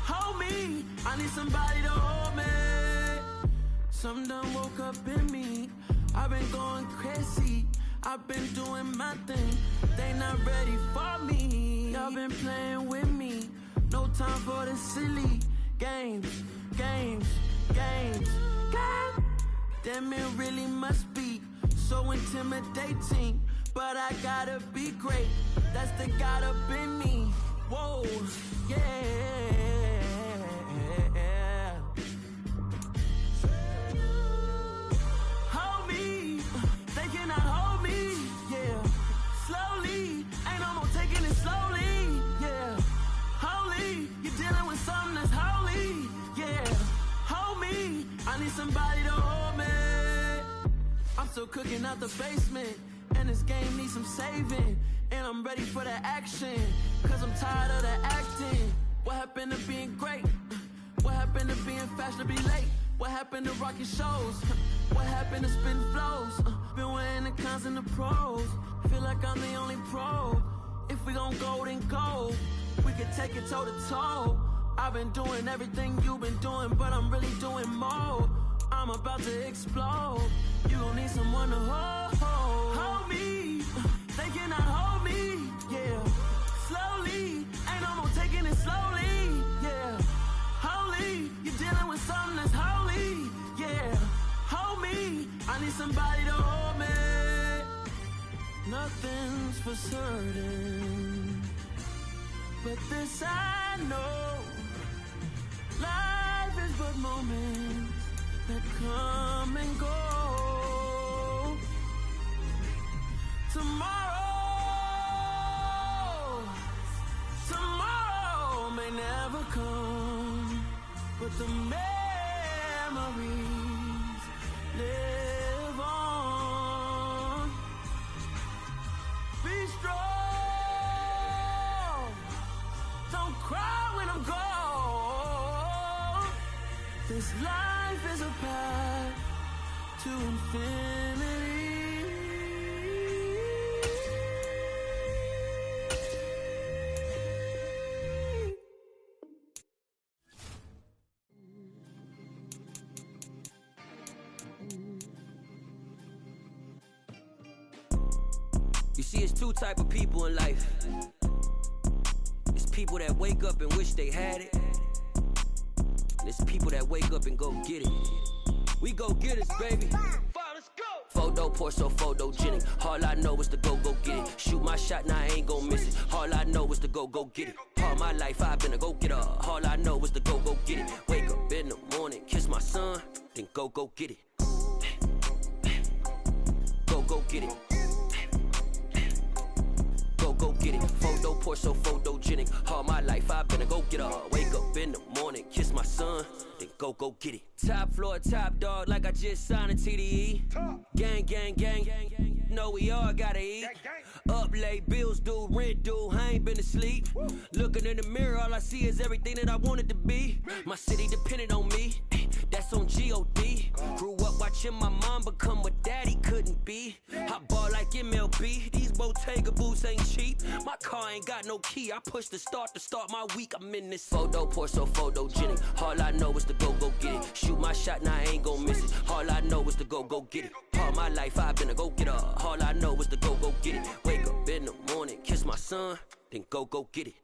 Hold me, I need somebody to hold me. Something done woke up in me. I've been going crazy. I've been doing my thing. They not ready for me. Y'all been playing with me. No time for the silly games, games, games, games. Damn, it really must be so intimidating. But I gotta be great. That's the God up in me. Whoa, yeah. Hold me, they cannot hold me, yeah. Slowly, ain't no more taking it slowly, yeah. Holy, you're dealing with something that's holy, yeah. Hold me, I need somebody to hold me. I'm still cooking out the basement, and this game needs some saving. And I'm ready for the action, cause I'm tired of the acting. What happened to being great? What happened to being fashionably late? What happened to rocking shows? What happened to spitting flows? Been weighing the cons and the pros. Feel like I'm the only pro. If we gon' go, then go. We can take it toe to toe. I've been doing everything you've been doing, but I'm really doing more. I'm about to explode. You gon' need someone to hold. Hold me. They cannot hold me. Yeah. Slowly. Ain't no more taking it slowly. Yeah. Holy. You're dealing with something that's holy. Yeah. Hold me. I need somebody to hold me. Nothing's for certain, but this I know. Life is but moments that come and go. Tomorrow may never come, but the memories live on. Be strong, don't cry when I'm gone. This life is a path to infinity. You see, it's two type of people in life. It's people that wake up and wish they had it, and it's people that wake up and go get it. We go get it, baby. Let's go. Photo pour so photogenic. All I know is to go get it. Shoot my shot, now I ain't gon' miss it. All I know is to go get it. All my life I've been a go getter. All I know is to go get it. Wake up in the morning, kiss my son, then go get it. Go get it. Go get it. Photo pour so photogenic. All my life I've been a go getter. Wake up in the morning, kiss my son, then go get it. Top floor, top dog, like I just signed a TDE. Gang, gang, gang, gang, gang. Know we all gotta eat. Up late, bills due, rent due, I ain't been asleep. Looking in the mirror, all I see is everything that I wanted to be. My city depended on me, that's on G.O.D. Grew up watching my mom become what daddy couldn't be. I ball like MLB, these Bottega boots ain't cheap. My car ain't got no key, I push the start to start my week. I'm in this photo pour so photogenic. All I know is to go get it. Shoot my shot, now I ain't gon' miss it. All I know is to go get it. All my life I've been a go getter. All I know is to go get it. Wake up in the morning, kiss my son, then go get it.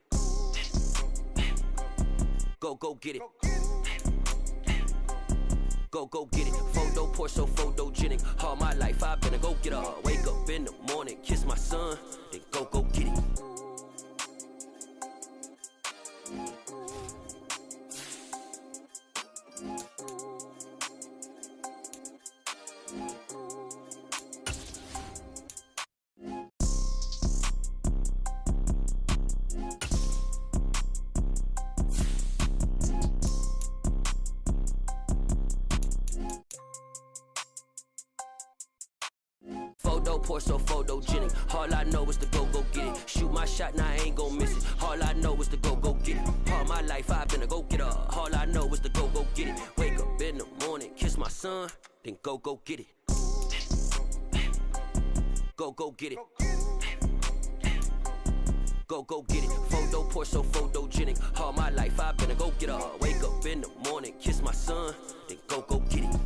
Go get it. Go get it. Photo pour so photogenic. All my life I've been a go getter. Wake up in the morning, kiss my son, then go get it. Photo pour so photogenic. All I know is to go get it. Shoot my shot, now I ain't gon' miss it. All I know is to go get it. All my life I've been a go getter. All I know is to go get it. Wake up in the morning, kiss my son, then go get it. Go get it. go get it. Photo poor, so photogenic. All my life I've been a go get her. Wake up in the morning, kiss my son, then go get it.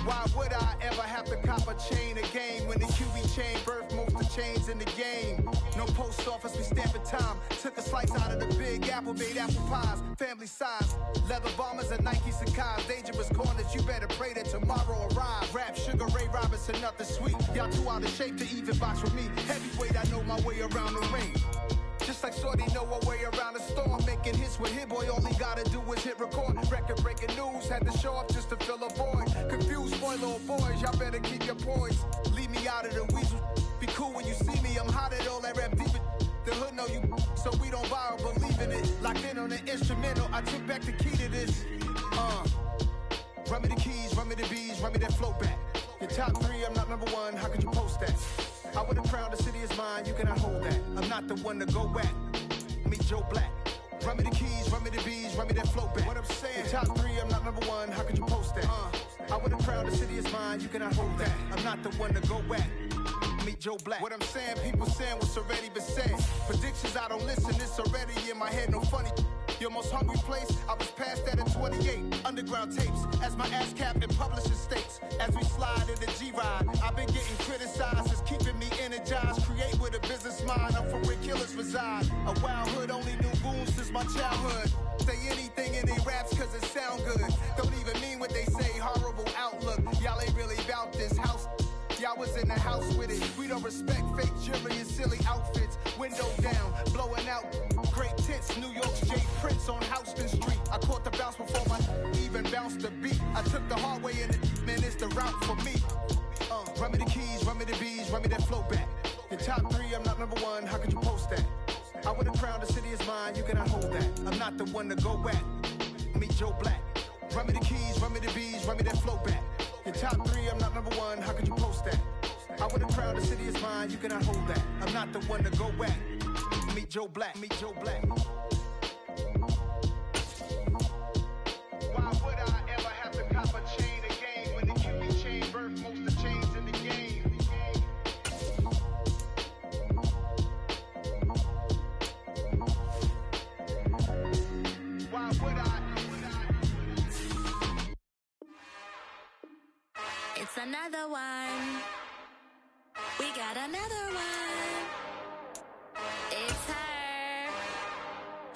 Why would I ever have to cop a chain again when the QB chain birthed most of chains in the game? No post office, we stamping time. Took a slice out of the big apple, made apple pies, family size. Leather bombers and Nike Sacai's. Dangerous corners, you better pray that tomorrow arrives. Rap, Sugar Ray Robinson, nothing sweet. Y'all too out of shape to even box with me. Heavyweight, I know my way around the ring. Just like Shorty know her way around the storm. Making hits with Hit Boy, all he gotta do is hit record. Record breaking news, had to show up just to fill a void. Confused boy, little boys, y'all better keep your poise. Leave me out of the weasel. Be cool when you see me, I'm hot at all that rap deep. The hood know you, so we don't borrow, believe in it. Locked in on the instrumental, I took back the key to this. Run me the keys, run me the bees, run me that flow back. Your top three, I'm not number one, how could you post that? I would have crowned the city is mine, you cannot hold that. I'm not the one to go back. Meet Joe Black. Run me the keys, run me the bees, run me that flow back. What I'm saying, your top three, I'm not number one, how could you post that? I would have crowned the city is mine, you cannot hold that. I'm not the one to go back. Meet Joe Black. What I'm saying, people saying what's already been said. Predictions, I don't listen, it's already in my head, no funny. Your most hungry place, I was past that at 28. Underground tapes, as my ass cap in publishing states. As we slide in the G-Ride, I've been getting criticized, it's keeping me energized. Create with a business mind, I'm from where killers reside. A wild hood, only knew goons since my childhood. Say anything in they raps cause it sound good. Don't even mean what they say, horrible outlook. Y'all ain't really about this house. Y'all was in the house with it. We don't respect fake jewelry and silly outfits. Window down, blowing out great tits. New York's J. Prince on Houston Street. I caught the bounce before my even bounced the beat. I took the hard way in it, man, it's the route for me. Run me the keys, run me the bees, run me that flow back. Your top three, I'm not number one, how could you post that? I would have crowned the city is mine, you cannot hold that. I'm not the one to go back. Meet Joe Black. Run me the keys, run me the bees, run me that flow back. Your top three, I'm not number one, how could you post that? I would have crowned the city is mine, you cannot hold that. I'm not the one to go back. Meet Joe Black, meet Joe Black. Why would I ever have to cop a chain again when the QB chain birthed most of chains in the game? Why would I? It's another one. We got another one. It's her.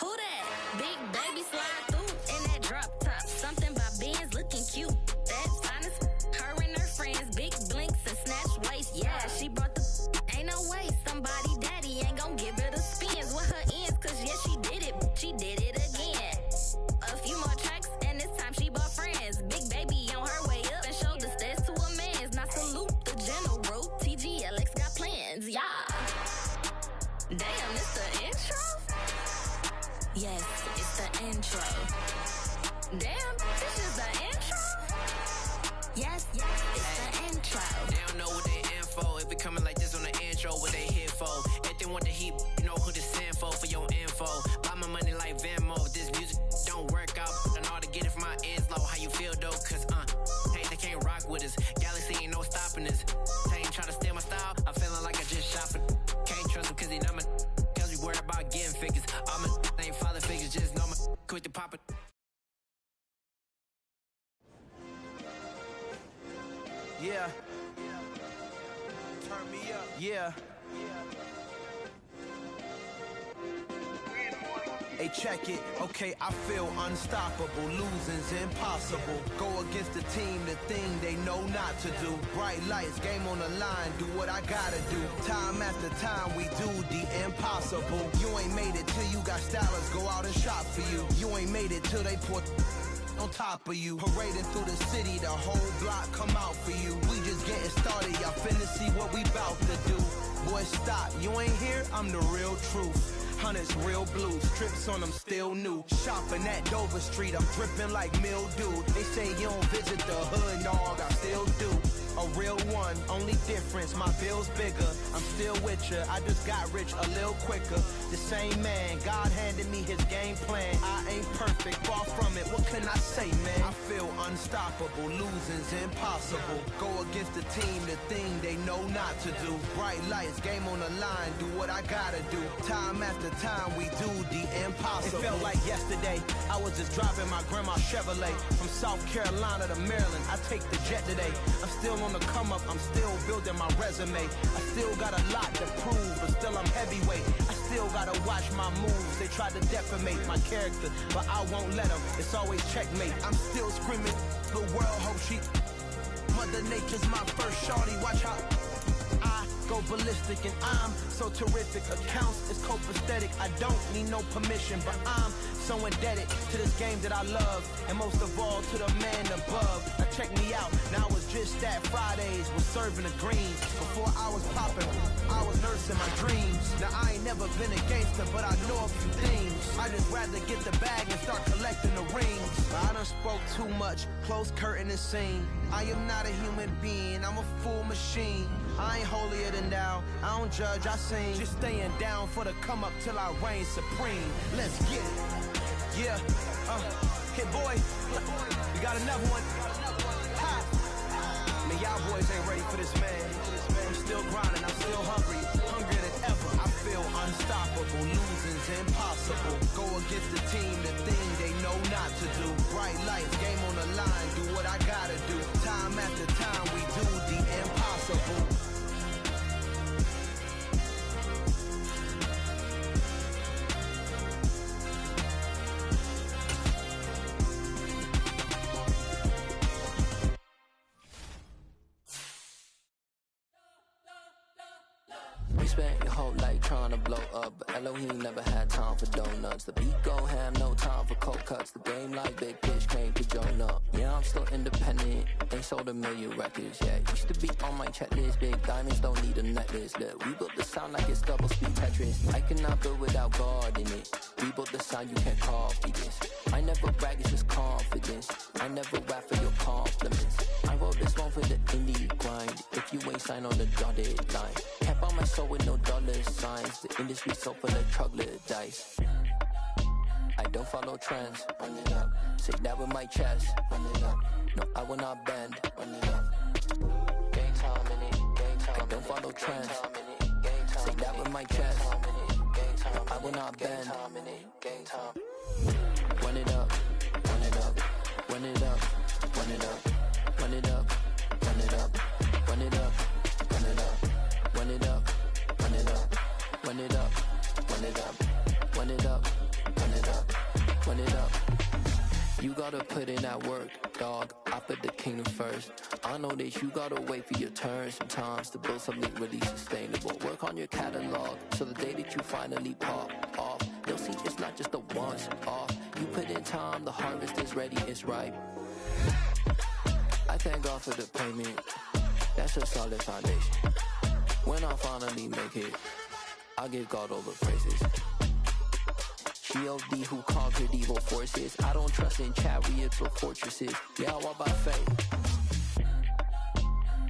Who that? Big baby slide through in that drop top. Something by Benz looking cute. That's honest. Her and her friends, big blinks and snatch waist. Yeah, she brought the. Ain't no way somebody daddy ain't gon' give her the spins with her ends. Cause yeah, she did it. She did it again. A few more tracks and this time she bought friends. Big baby on her way up and showed the stairs to a man's. Now salute the general. TGLX got plans, yeah. Damn, it's the intro? Yes, it's the intro. Damn, this is the intro? Yes, it's the intro. They don't know what they in for. If we coming like this on the intro, what they here for? If they want the heat, you know who to send for your info. Buy my money like Venmo. If this music don't work out, I know how to get it from my ends low. How you feel though? Cause hey, they can't rock with us. Galaxy ain't no stopping us. They ain't trying to steal my style. I'm feeling like I just shot for. Can't trust them cause they not my. Cause we worried about getting figures. All my ain't father figures, just know my. Quick to pop it. Yeah. Turn me up. Yeah. Hey, check it. Okay, I feel unstoppable. Losing's impossible. Go against the team, the thing they know not to do. Bright lights, game on the line. Do what I gotta do. Time after time, we do the impossible. You ain't made it till you got stylers go out and shop for you. You ain't made it till they put on top of you. Parading through the city, the whole block come out for you. We just getting started, y'all finna see what we bout to do. Boy, stop, you ain't here, I'm the real truth. Hunters, real blue, strips on them still new. Shopping at Dover Street, I'm dripping like mildew. They say you don't visit the hood, dog, I still do. a real one. Only difference, my bill's bigger. I'm still with ya. I just got rich a little quicker. The same man, God handed me his game plan. I ain't perfect, far from it. What can I say, man? I feel unstoppable. Losing's impossible. Go against the team, the thing they know not to do. Bright lights, game on the line. Do what I gotta do. Time after time, we do the impossible. It felt like yesterday. I was just driving my grandma's Chevrolet from South Carolina to Maryland. I take the jet today. I'm still on the come up. I'm still building my resume. I still got a lot to prove, but still I'm heavyweight. I still gotta watch my moves. They try to defamate my character, but I won't let them. It's always checkmate. I'm still screaming. The world hope she. Mother Nature's my first shorty. Watch how I go ballistic, and I'm so terrific. Accounts is copacetic. I don't need no permission, but I'm so indebted to this game that I love, and most of all to the man above. Now check me out. Now it's just that Fridays was serving the greens. Before I was popping, I was nursing my dreams. Now I ain't never been a gangster, but I know a few things. I just rather get the bag and start collecting the rings. I done spoke too much. Close curtain and scene. I am not a human being. I'm a full machine. I ain't holier than thou. I don't judge, I sing. Just staying down for the come up till I reign supreme. Let's get it. Yeah, hit boy. We got another one. Ha! Man, y'all boys ain't ready for this, man. I'm still grinding, I'm still hungry. Hungrier than ever. I feel unstoppable. Losing's impossible. Go against the team, the thing they know not to do. Bright lights, game on the line. Do what I gotta do. Time after time, we do the impossible. Spent your whole life trying to blow up, but Elohim never had time for donuts. The beat go ham, no time for cold cuts. The game like Big Fish came to join up. Yeah, I'm still independent, ain't sold 1 million records yet. Used to be on my checklist, big diamonds don't need a necklace. Look, we built the sound like it's double speed Tetris. I cannot build without God in it. We built the sound, you can't copy this. I never brag, it's just confidence. I never rap for your compliments. I wrote this one for the indie grind. If you ain't signed on the dotted line, can't buy my soul with no dollar signs. The industry so full of troglodytes. I don't follow trends. Run it up. Say that with my chest. Run it up. No, I will not bend. Run it up. Game time in it. Game time. I don't follow trends. Say that with my chest. No, I will not bend. Game time. Run it up. Run it up. Run it up. Run it up. Run it up. Run it up. Run it up. Run it up. Run it up. Run it up. Run it up. Run it up. Run it up. Run it up. Run it up. You gotta put in that work, dog. I put the kingdom first. I know that you gotta wait for your turn sometimes to build something really sustainable. Work on your catalog, so the day that you finally pop off, you'll see it's not just a once off. You put in time, the harvest is ready, it's ripe. I thank God for the payment. That's a solid foundation. When I finally make it, I give God all the praises. G.O.D. who conquered evil forces. I don't trust in chariots or fortresses. Yeah, I walk by faith.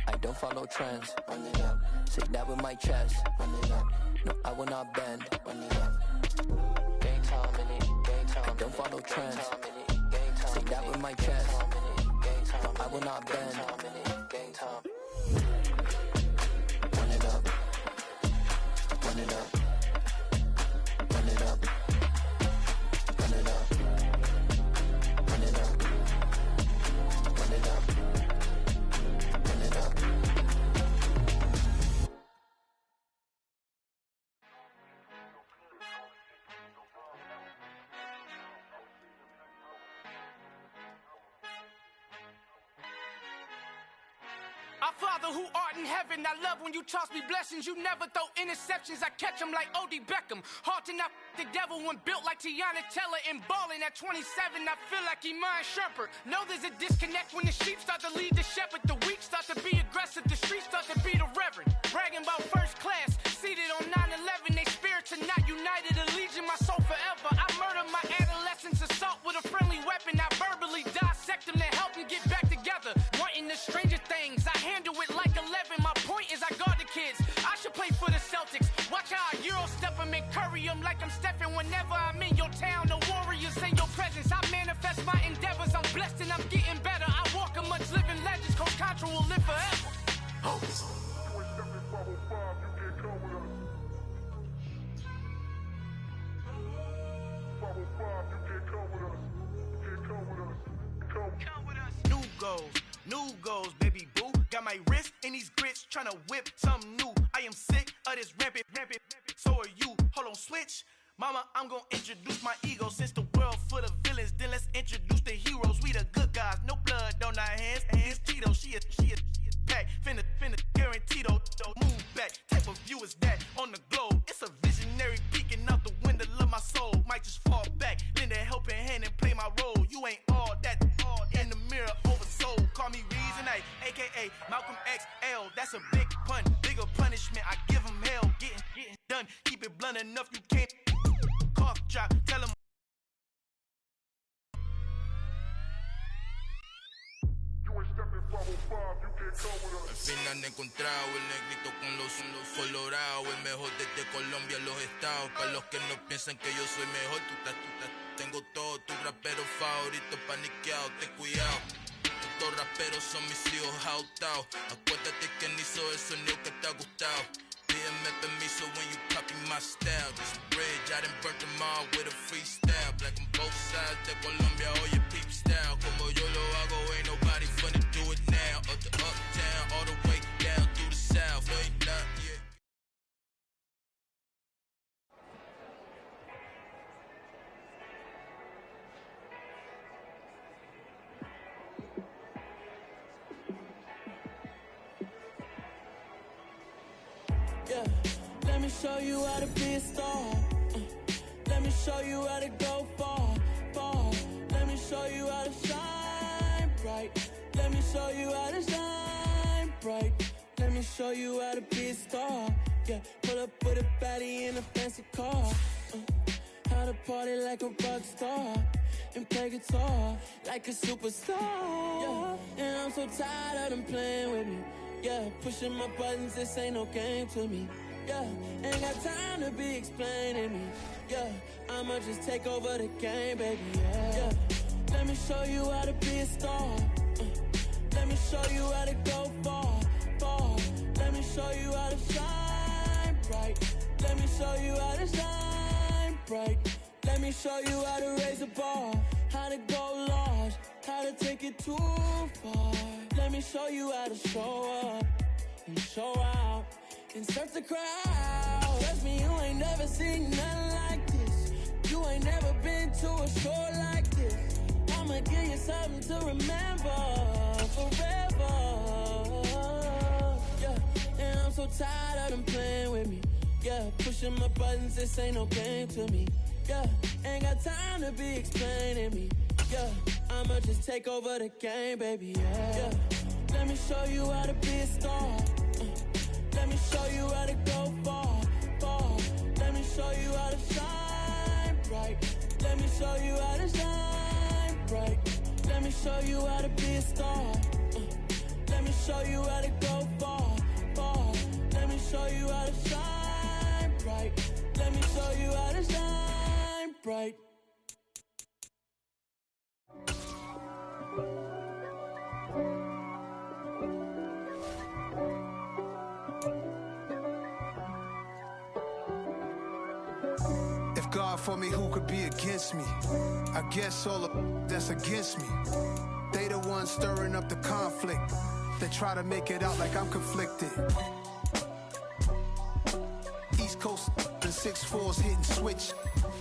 I don't follow trends. Run it up. Say that with my chest. Run it up. No, I will not bend. Run it up. Game time in it. Game time. I don't follow trends. Say that with my chest. No, I will not bend. Game time. Run it up. Run it up. Run it up. Run it up. Run it up. Run it up. Run it up. Our Father who art in heaven, I love when you toss me blessings. You never throw interceptions, I catch them like O.D. Beckham. Hard to not the devil when built like Tiana Teller and balling at 27. I feel like Iman Shumpert. Know there's a disconnect when the sheep start to lead the shepherd. The weak start to be aggressive, the streets start to be the reverend. Bragging about first class, seated on 9/11. They spirits are not united, a legion, my soul forever. I murdered my adolescence, assault with a friendly weapon. I verbally dissect them to help them get back together. Wanting the stranger things, I handle it like I'm Stephen whenever I'm in your town. The warriors in your presence. I manifest my endeavors. I'm blessed and I'm getting better. I walk amongst living legends. Coach Contra will live forever. Oh. New goals, baby boo. Got my wrist in these grits, tryna whip something new. I am sick of this rampant. So are you. Hold on, switch. Mama, I'm gonna introduce my ego. Since the world full of villains, then let's introduce the heroes. We the good guys, no blood on our hands. It's Tito, she a pack. Finna guarantee though. Move back. Type of view is that on the globe? It's a visionary peeking out the window of my soul. Might just fall back, lend a helping hand and play my role. You ain't all that in the mirror oversold. Call me Reason A, aka Malcolm XL. That's a big pun, bigger punishment. I give him hell, getting done. Keep it blunt enough, you can't cough drop. Tell him. Al fin han encontrado el negrito con los colorados, el mejor desde Colombia, los estados. Para los que no piensan que yo soy mejor, tengo todo, tu rapero favorito paniqueado, ten cuidado. Estos raperos son mis hijos adoptados. Acuérdate que ni hizo el sonido que te ha gustado. Pídeme permiso when you copy my style. This bridge, I done burnt them all with a freestyle. Black on both sides de Colombia, oye peep style. Como yo lo hago, ain't nobody finna do it now. Up to uptown, all the way down through the south. No, ain't not yet. Yeah, let me show you how to be a star. Let me show you how to go far. Let me show you how to shine bright. Let me show you how to shine bright. Let me show you how to be a star. Yeah, pull up with a baddie in a fancy car. How to party like a rock star and play guitar like a superstar. Yeah, and I'm so tired of them playing with me. Yeah, pushing my buttons, this ain't no game to me. Yeah, ain't got time to be explaining me. Yeah, I'ma just take over the game, baby. Yeah, let me show you how to be a star. Let me show you how to go far. Let me show you how to shine bright. Let me show you how to shine bright. Let me show you how to raise a bar, how to go large, how to take it too far. Let me show you how to show up and show out and surf the crowd. Trust me, you ain't never seen nothing like this. You ain't never been to a show like this. I'ma give you something to remember forever. Yeah, and I'm so tired of them playing with me. Yeah, pushing my buttons, this ain't no game to me. Yeah, ain't got time to be explaining me. Yeah, I'ma just take over the game, baby. Yeah, let me show you how to be a star. Let me show you how to go far. Let me show you how to shine bright. Let me show you how to shine bright. Let me show you how to be a star. Let me show you how to go far. Let me show you how to shine bright. Let me show you how to shine bright. If God for me, who could be against me? I guess all of that's against me. They the ones stirring up the conflict. They try to make it out like I'm conflicted. East Coast and 6'4's hitting switch.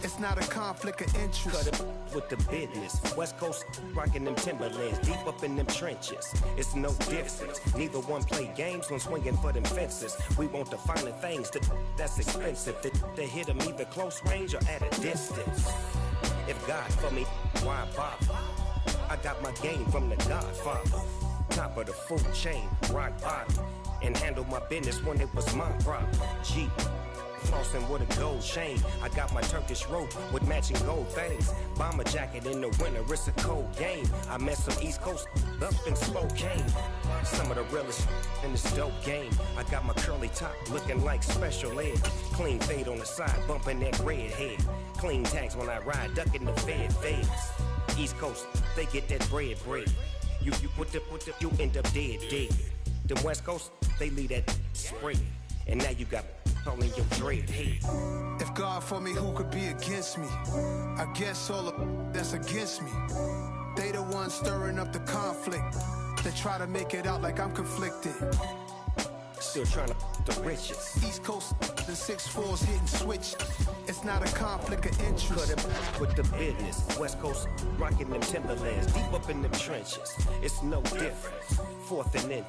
It's not a conflict of interest. Cut it with the business. West Coast rocking them Timberlands, deep up in them trenches. It's no difference. Neither one play games when swinging for them fences. We want the finer things that's expensive. They hit them either close range or at a distance. If God for me, why bother? I got my game from the Godfather. Top of the food chain, rock bottom. And handle my business when it was my problem. G. Flossing with a gold chain. I got my Turkish rope with matching gold things. Bomber jacket in the winter, it's a cold game. I met some East Coast up in Spokane. Some of the realest in this dope game. I got my curly top looking like special ed. Clean fade on the side, bumping that red head. Clean tags when I ride, ducking the feds. East Coast, they get that bread. You you end up dead. Them West Coast, they leave that spread. And now you got all in your dread head. If God for me, who could be against me? I guess all of that's against me. They the ones stirring up the conflict. They try to make it out like I'm conflicted. Still trying to the riches. East Coast, the 6'4's hitting switch. It's not a conflict of interest. Cut it with the business. West Coast rocking them Timberlands, deep up in them trenches. It's no different. Fourth and inch.